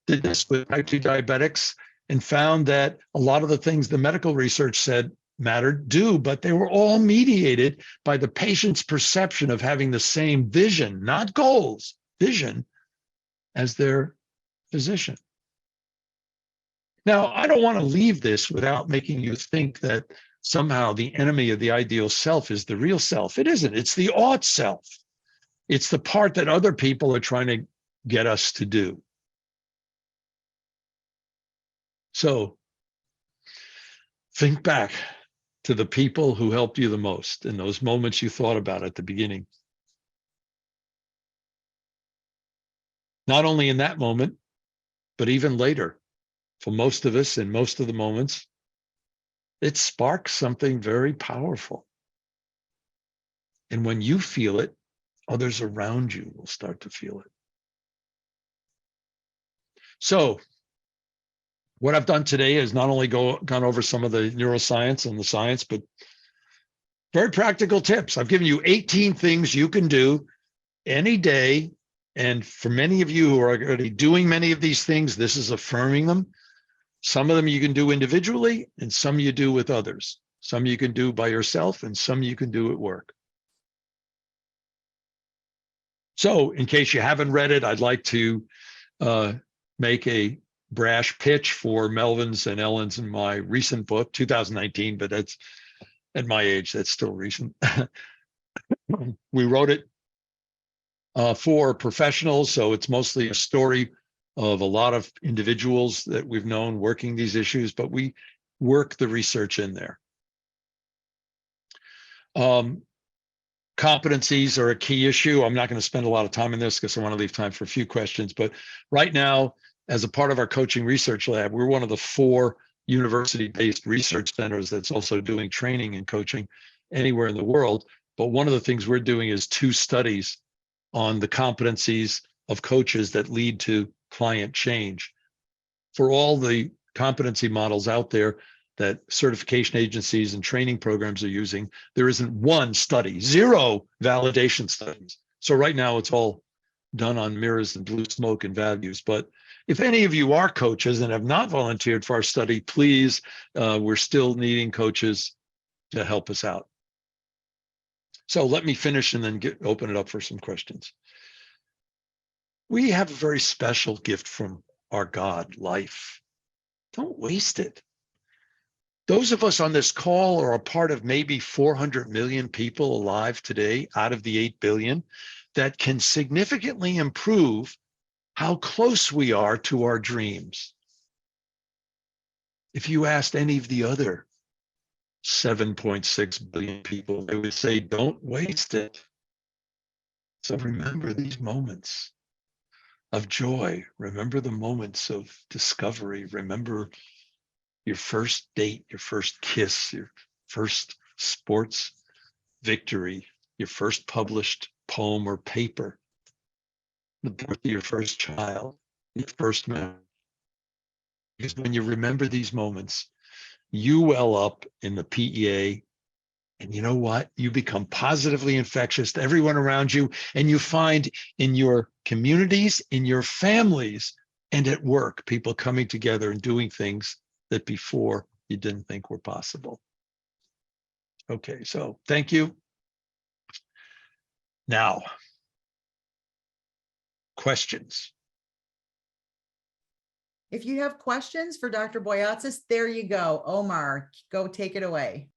did this with type 2 diabetics and found that a lot of the things the medical research said mattered do, but they were all mediated by the patient's perception of having the same vision, not goals, vision, as their physician. Now, I don't want to leave this without making you think that somehow the enemy of the ideal self is the real self. It isn't. It's the ought self. It's the part that other people are trying to get us to do. So think back to the people who helped you the most in those moments you thought about at the beginning. Not only in that moment, but even later. For most of us, in most of the moments, it sparks something very powerful. And when you feel it, others around you will start to feel it. So what I've done today is not only gone over some of the neuroscience and the science, but very practical tips. I've given you 18 things you can do any day. And for many of you who are already doing many of these things, this is affirming them. Some of them you can do individually, and some you do with others. Some you can do by yourself, and some you can do at work. So in case you haven't read it, I'd like to make a brash pitch for Melvin's and Ellen's and my recent book, 2019, but that's At my age, that's still recent. We wrote it for professionals, so it's mostly a story of a lot of individuals that we've known working these issues, but we work the research in there. Competencies are a key issue. I'm not going to spend a lot of time on this because I want to leave time for a few questions. But right now, as a part of our coaching research lab, we're one of the 4 university-based research centers that's also doing training and coaching anywhere in the world. But one of the things we're doing is 2 studies on the competencies of coaches that lead to client change. For all the competency models out there that certification agencies and training programs are using, there isn't one study, 0 validation studies. So right now it's all done on mirrors and blue smoke and values. But if any of you are coaches and have not volunteered for our study, please, we're still needing coaches to help us out. So let me finish and then open it up for some questions. We have a very special gift from our God, life. Don't waste it. Those of us on this call are a part of maybe 400 million people alive today out of the 8 billion that can significantly improve how close we are to our dreams. If you asked any of the other 7.6 billion people, they would say, don't waste it. So remember these moments of joy. Remember the moments of discovery. Remember your first date, your first kiss, your first sports victory, your first published poem or paper, the birth of your first child, your first marriage. Because when you remember these moments, you well up in the PEA, and you know what? You become positively infectious to everyone around you, and you find in your communities, in your families, and at work, people coming together and doing things that before you didn't think were possible. Okay, so thank you. Now, questions. If you have questions for Dr. Boyatzis, there you go. Omar, go take it away.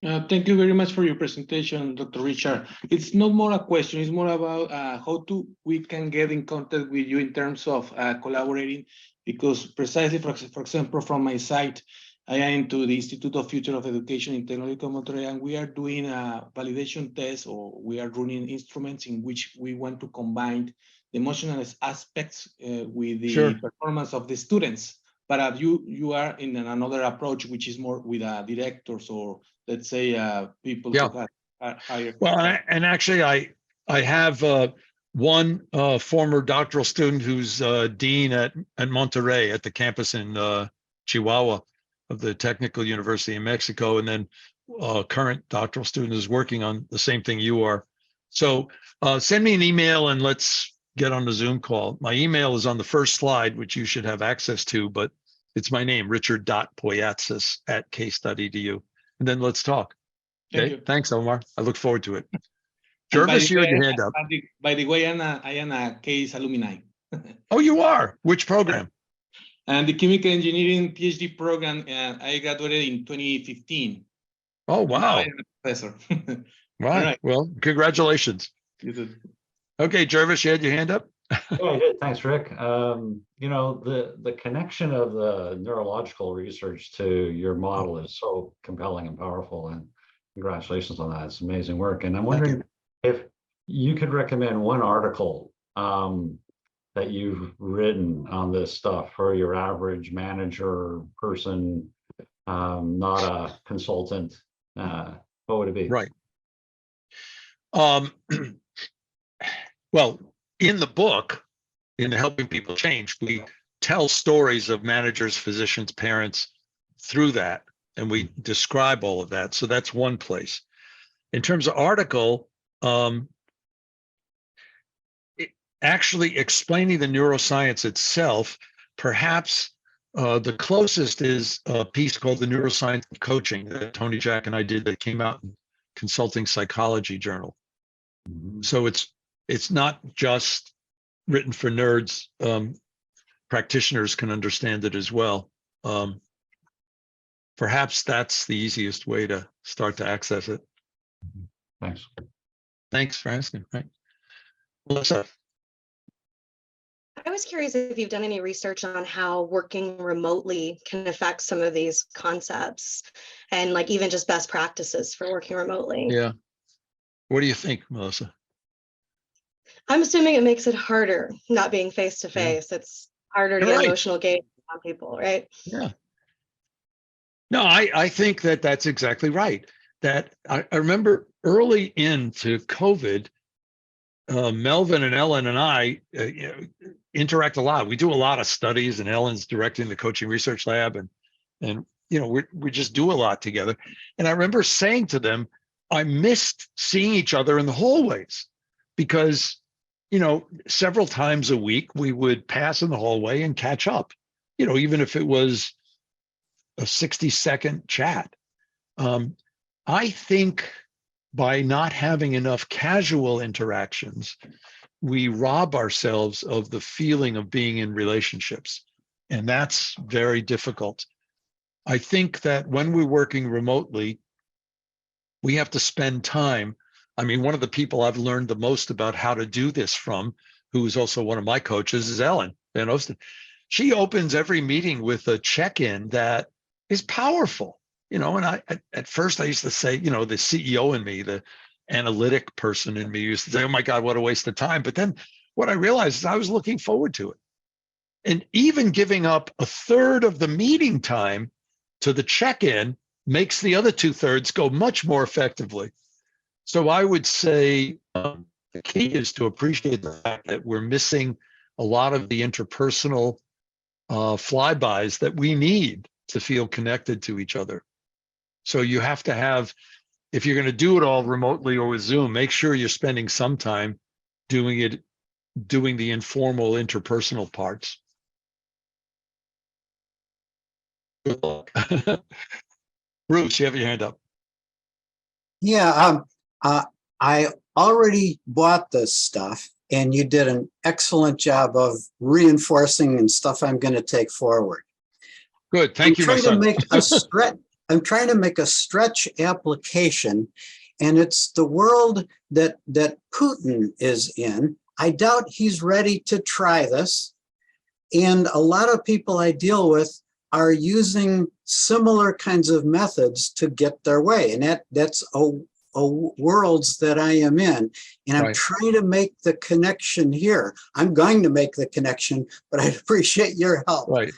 Thank you very much for your presentation, Dr. Richard. It's not more a question, it's more about how we can get in contact with you in terms of collaborating, because precisely, for example, from my side, I am into the Institute of Future of Education in Technological Monterrey, and we are doing a validation test, or we are running instruments in which we want to combine the emotional aspects with the performance of the students. But you are in another approach, which is more with directors, or let's say people who have higher. Well, and actually, I have one former doctoral student who's dean at Monterrey at the campus in Chihuahua of the Technical University in Mexico, and then current doctoral student is working on the same thing you are. So send me an email and let's get on the Zoom call. My email is on the first slide, which you should have access to, but it's my name, richard.boyatzis@case.edu. And then let's talk. Okay, thanks, Omar. I look forward to it. Jervis, you had your hand up. By the way, I am a CASE alumni. Oh, you are? Which program? And the chemical engineering PhD program, I graduated in 2015. Oh, wow. I am a professor. Right. Well, congratulations. You too. Okay, Jervis, you had your hand up? Yeah, I did. Thanks, Rick. You know, the connection of the neurological research to your model is so compelling and powerful, and congratulations on that. It's amazing work. And I'm wondering if you could recommend one article that you've written on this stuff for your average manager person, not a consultant. What would it be? Right. Well, in the book, in Helping People Change, we tell stories of managers, physicians, parents through that, and we describe all of that. So that's one place. In terms of article, actually explaining the neuroscience itself, perhaps the closest is a piece called The Neuroscience of Coaching that Tony Jack and I did that came out in Consulting Psychology Journal. So it's not just written for nerds. Practitioners can understand it as well. perhaps that's the easiest way to start to access it. Thanks. Thanks for asking. Right. Melissa. I was curious if you've done any research on how working remotely can affect some of these concepts and like even just best practices for working remotely. Yeah. What do you think, Melissa? I'm assuming it makes it harder not being face to face. It's harder to You're get right. emotional engagement on people, right? Yeah. No, I think that that's exactly right. That I remember early into COVID, Melvin and Ellen and I interact a lot. We do a lot of studies, and Ellen's directing the coaching research lab, and we just do a lot together. And I remember saying to them, I missed seeing each other in the hallways because several times a week we would pass in the hallway and catch up. Even if it was a 60-second chat. I think by not having enough casual interactions, we rob ourselves of the feeling of being in relationships. And that's very difficult. I think that when we're working remotely, we have to spend time. I mean, one of the people I've learned the most about how to do this from, who is also one of my coaches, is Ellen Van Oosten. She opens every meeting with a check-in that is powerful. And at first I used to say, the CEO in me, the analytic person in me used to say, oh my God, what a waste of time. But then what I realized is I was looking forward to it. And even giving up a third of the meeting time to the check-in makes the other 2/3 go much more effectively. So I would say the key is to appreciate the fact that we're missing a lot of the interpersonal flybys that we need to feel connected to each other. So you have to have, if you're going to do it all remotely or with Zoom, make sure you're spending some time doing the informal interpersonal parts. Good luck. Bruce, you have your hand up. Yeah, I already bought this stuff, and you did an excellent job of reinforcing and stuff I'm going to take forward. Good, thank you, my son. I'm trying to make a stretch application, and it's the world that Putin is in. I doubt he's ready to try this, and a lot of people I deal with are using similar kinds of methods to get their way, and that's a worlds that I am in, and I'm trying to make the connection here. I'm going to make the connection, but I'd appreciate your help. Right.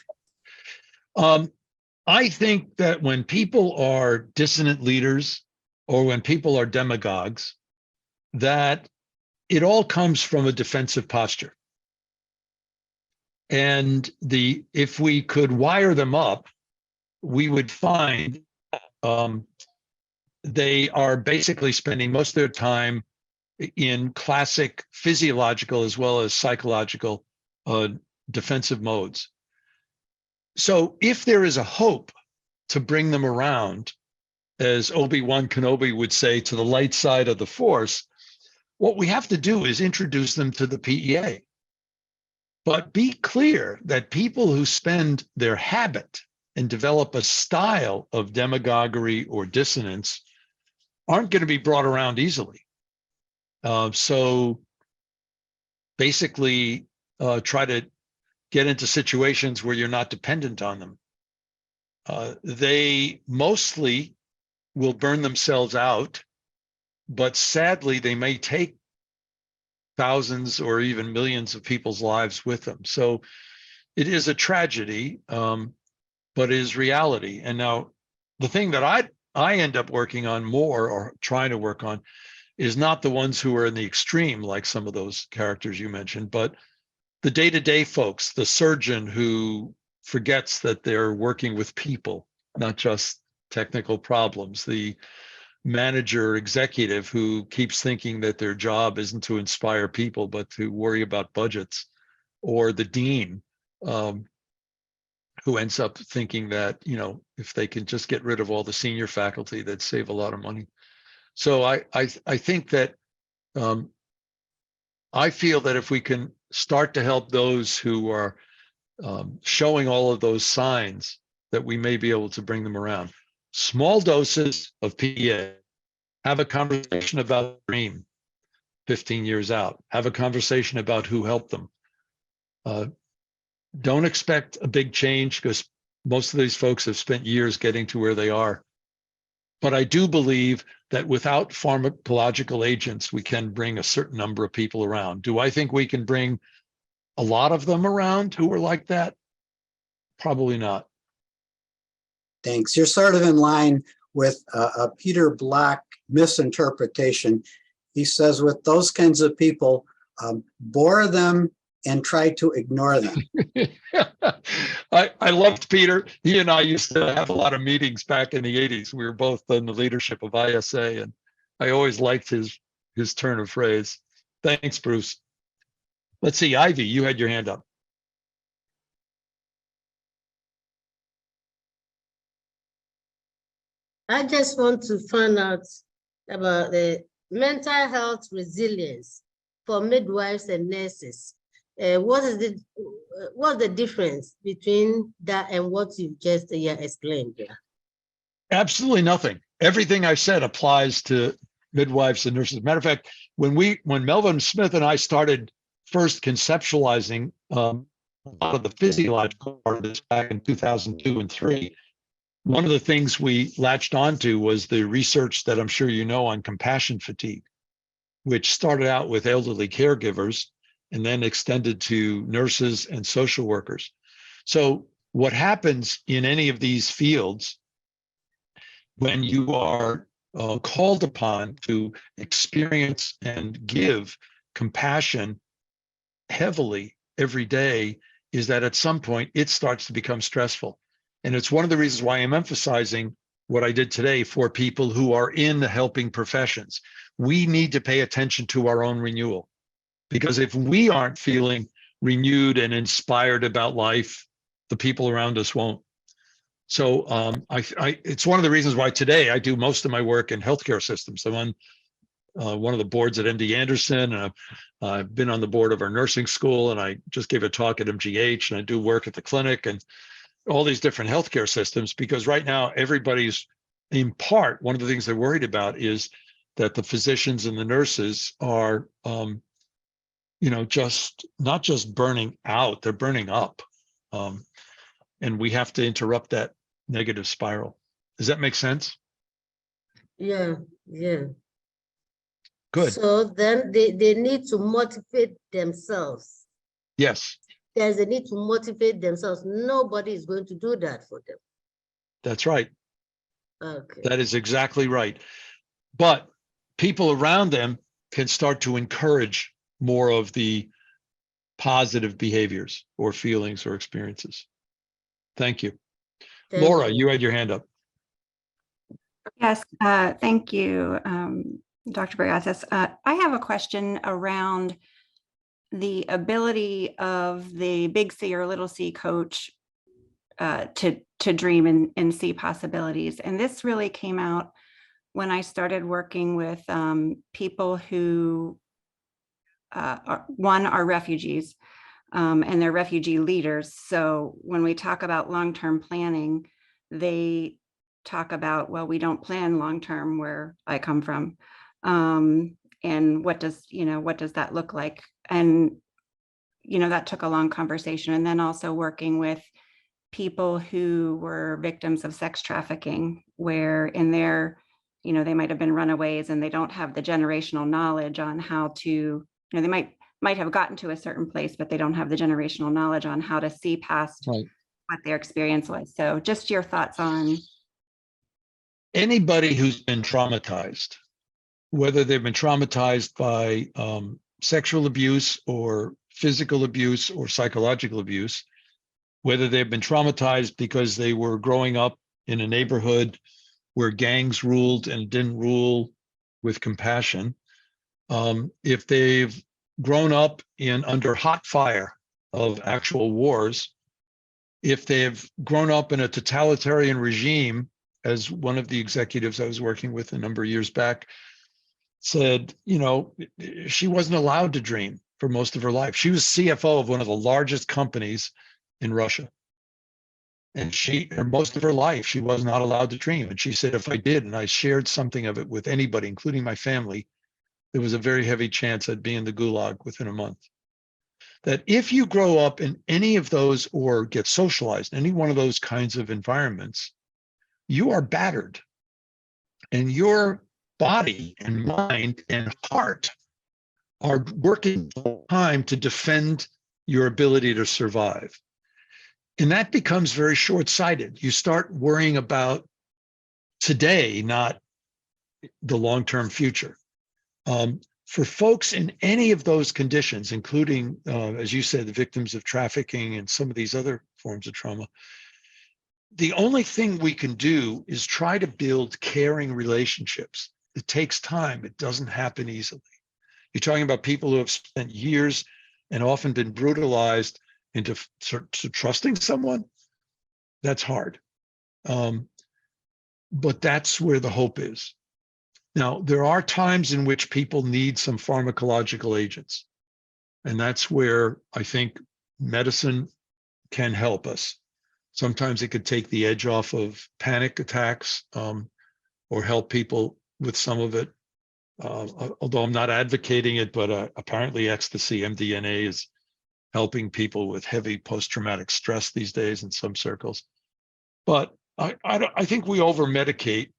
I think that when people are dissonant leaders or when people are demagogues, that it all comes from a defensive posture. And if we could wire them up, we would find they are basically spending most of their time in classic physiological as well as psychological defensive modes. So if there is a hope to bring them around, as Obi-Wan Kenobi would say, to the light side of the Force, what we have to do is introduce them to the PEA. But be clear that people who spend their habit and develop a style of demagoguery or dissonance aren't going to be brought around easily. So basically try to get into situations where you're not dependent on them. They mostly will burn themselves out, but sadly, they may take thousands or even millions of people's lives with them. So it is a tragedy, but it is reality. And now the thing that I end up working on more, or trying to work on, is not the ones who are in the extreme, like some of those characters you mentioned, but the day-to-day folks, the surgeon who forgets that they're working with people, not just technical problems, the manager executive who keeps thinking that their job isn't to inspire people, but to worry about budgets, or the dean who ends up thinking that, if they can just get rid of all the senior faculty, they'd save a lot of money. So I think that I feel that if we can start to help those who are showing all of those signs, that we may be able to bring them around. Small doses of PA. Have a conversation about the dream 15 years out. Have a conversation about who helped them. Don't expect a big change because most of these folks have spent years getting to where they are. But I do believe that without pharmacological agents, we can bring a certain number of people around. Do I think we can bring a lot of them around who are like that? Probably not. Thanks. You're sort of in line with a Peter Block misinterpretation. He says with those kinds of people, bore them and try to ignore them. I loved Peter. He and I used to have a lot of meetings back in the 80s. We were both in the leadership of ISA, and I always liked his turn of phrase. Thanks, Bruce. Let's see, Ivy, you had your hand up. I just want to find out about the mental health resilience for midwives and nurses. What's the difference between that and what you just explained here? Absolutely nothing. Everything I said applies to midwives and nurses. Matter of fact, when Melvin Smith and I started first conceptualizing a lot of the physiological part of this back in 2002 and 3, one of the things we latched onto was the research that I'm sure you know on compassion fatigue, which started out with elderly caregivers and then extended to nurses and social workers. So what happens in any of these fields when you are called upon to experience and give compassion heavily every day is that at some point it starts to become stressful. And it's one of the reasons why I'm emphasizing what I did today for people who are in the helping professions. We need to pay attention to our own renewal, because if we aren't feeling renewed and inspired about life, the people around us won't. So it's one of the reasons why today I do most of my work in healthcare systems. I'm on one of the boards at MD Anderson, and I've been on the board of our nursing school, and I just gave a talk at MGH, and I do work at the clinic and all these different healthcare systems, because right now everybody's, in part, one of the things they're worried about is that the physicians and the nurses are, just not just burning out, they're burning up. And we have to interrupt that negative spiral. Does that make sense? Yeah. Good. So then they need to motivate themselves. Yes. There's a need to motivate themselves. Nobody is going to do that for them. That's right. Okay. That is exactly right. But people around them can start to encourage more of the positive behaviors or feelings or experiences. Thank you. Laura, you had your hand up. Yes, thank you, Dr. Boyatzis. I have a question around the ability of the big C or little c coach to dream and see possibilities. And this really came out when I started working with people who, are refugees and they're refugee leaders. So when we talk about long-term planning, they talk about, well, we don't plan long-term where I come from. And what does that look like? And, that took a long conversation. And then also working with people who were victims of sex trafficking, where in their, they might have been runaways and they don't have the generational knowledge on how to, they might have gotten to a certain place, but they don't have the generational knowledge on how to see past what their experience was. So just your thoughts on. Anybody who's been traumatized, whether they've been traumatized by sexual abuse or physical abuse or psychological abuse, whether they've been traumatized because they were growing up in a neighborhood where gangs ruled and didn't rule with compassion, if they've grown up under hot fire of actual wars, if they've grown up in a totalitarian regime, as one of the executives I was working with a number of years back said, she wasn't allowed to dream for most of her life. She was CFO of one of the largest companies in Russia. And most of her life, she was not allowed to dream. And she said, if I did, and I shared something of it with anybody, including my family, there was a very heavy chance I'd be in the gulag within a month. That if you grow up in any of those or get socialized in any one of those kinds of environments, you are battered. And your body and mind and heart are working full time to defend your ability to survive. And that becomes very short-sighted. You start worrying about today, not the long-term future. For folks in any of those conditions, including, as you said, the victims of trafficking and some of these other forms of trauma, the only thing we can do is try to build caring relationships. It takes time. It doesn't happen easily. You're talking about people who have spent years and often been brutalized into trusting someone. That's hard. But that's where the hope is. Now, there are times in which people need some pharmacological agents. And that's where I think medicine can help us. Sometimes it could take the edge off of panic attacks or help people with some of it. Although I'm not advocating it, but apparently ecstasy, MDMA, is helping people with heavy post-traumatic stress these days in some circles. But I think we over-medicate.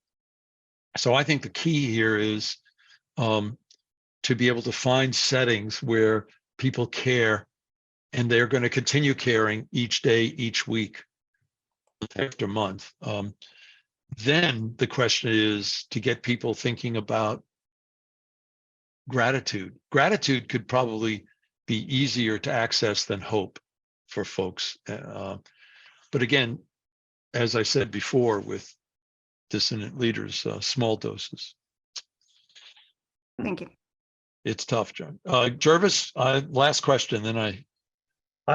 So I think the key here is to be able to find settings where people care, and they're going to continue caring each day, each week, after month. Then the question is to get people thinking about gratitude. Gratitude could probably be easier to access than hope for folks. But again, as I said before, with dissonant leaders, small doses. Thank you. It's tough, John. Jervis, last question, then I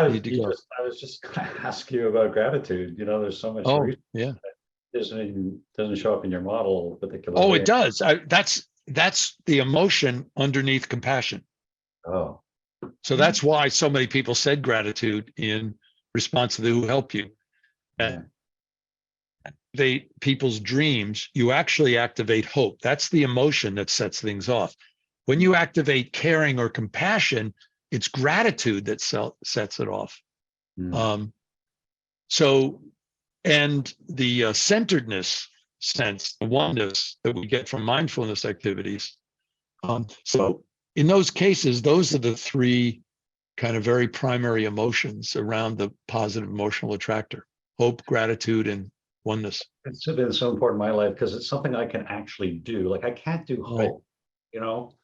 need to go. I was just going to ask you about gratitude. You know, there's so much research yeah. that doesn't show up in your model particularly. Oh, it does. That's the emotion underneath compassion. Oh. So that's why so many people said gratitude in response to the who help you. Yeah. People's dreams, you actually activate hope. That's the emotion that sets things off. When you activate caring or compassion, it's gratitude that sets it off. So, and the centeredness sense, the oneness that we get from mindfulness activities. So in those cases, those are the three kind of very primary emotions around the positive emotional attractor: hope, gratitude, and oneness. It's been so important in my life because it's something I can actually do. Like I can't do hope, you know,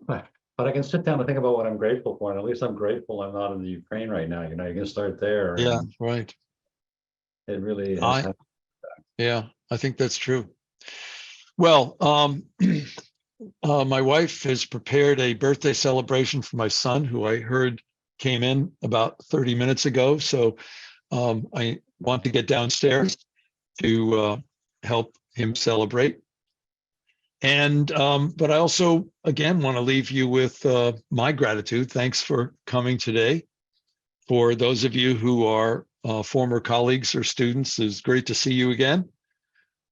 but I can sit down and think about what I'm grateful for. And at least I'm grateful I'm not in the Ukraine right now. You know, you can start there. Yeah, right. It really has. Yeah, I think that's true. Well, my wife has prepared a birthday celebration for my son, who I heard came in about 30 minutes ago. So I want to get downstairs to help him celebrate. And but I also, again, want to leave you with my gratitude. Thanks for coming today. For those of you who are former colleagues or students, it's great to see you again.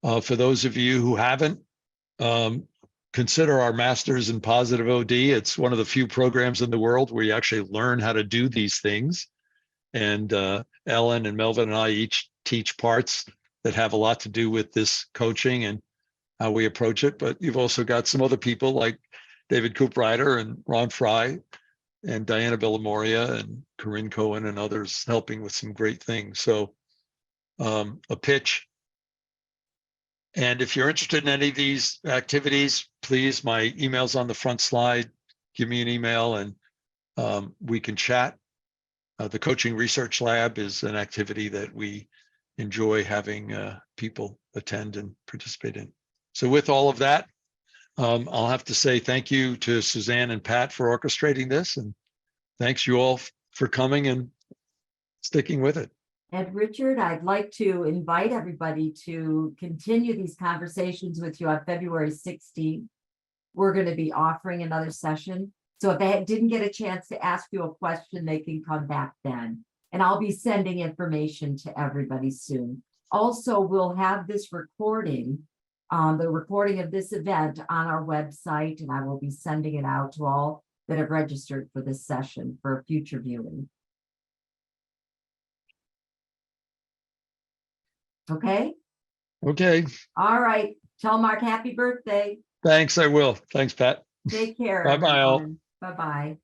For those of you who haven't, consider our Masters in Positive OD. It's one of the few programs in the world where you actually learn how to do these things. And Ellen and Melvin and I each teach parts that have a lot to do with this coaching and how we approach it. But you've also got some other people like David Cooprider and Ron Fry and Diana Villamoria and Corinne Cohen and others helping with some great things. So a pitch. And if you're interested in any of these activities, please, my email's on the front slide. Give me an email and we can chat. The Coaching Research Lab is an activity that we enjoy having people attend and participate in. So with all of that, I'll have to say thank you to Suzanne and Pat for orchestrating this, and thanks you all for coming and sticking with it. And Richard, I'd like to invite everybody to continue these conversations with you on February 16th. We're going to be offering another session. So if they didn't get a chance to ask you a question, they can come back then. And I'll be sending information to everybody soon. Also, we'll have this recording, the recording of this event on our website, and I will be sending it out to all that have registered for this session for future viewing. Okay, Okay, all right. Tell Mark happy birthday. thanks, I will. Thanks, Pat. Take care. Bye-bye all. Bye-bye.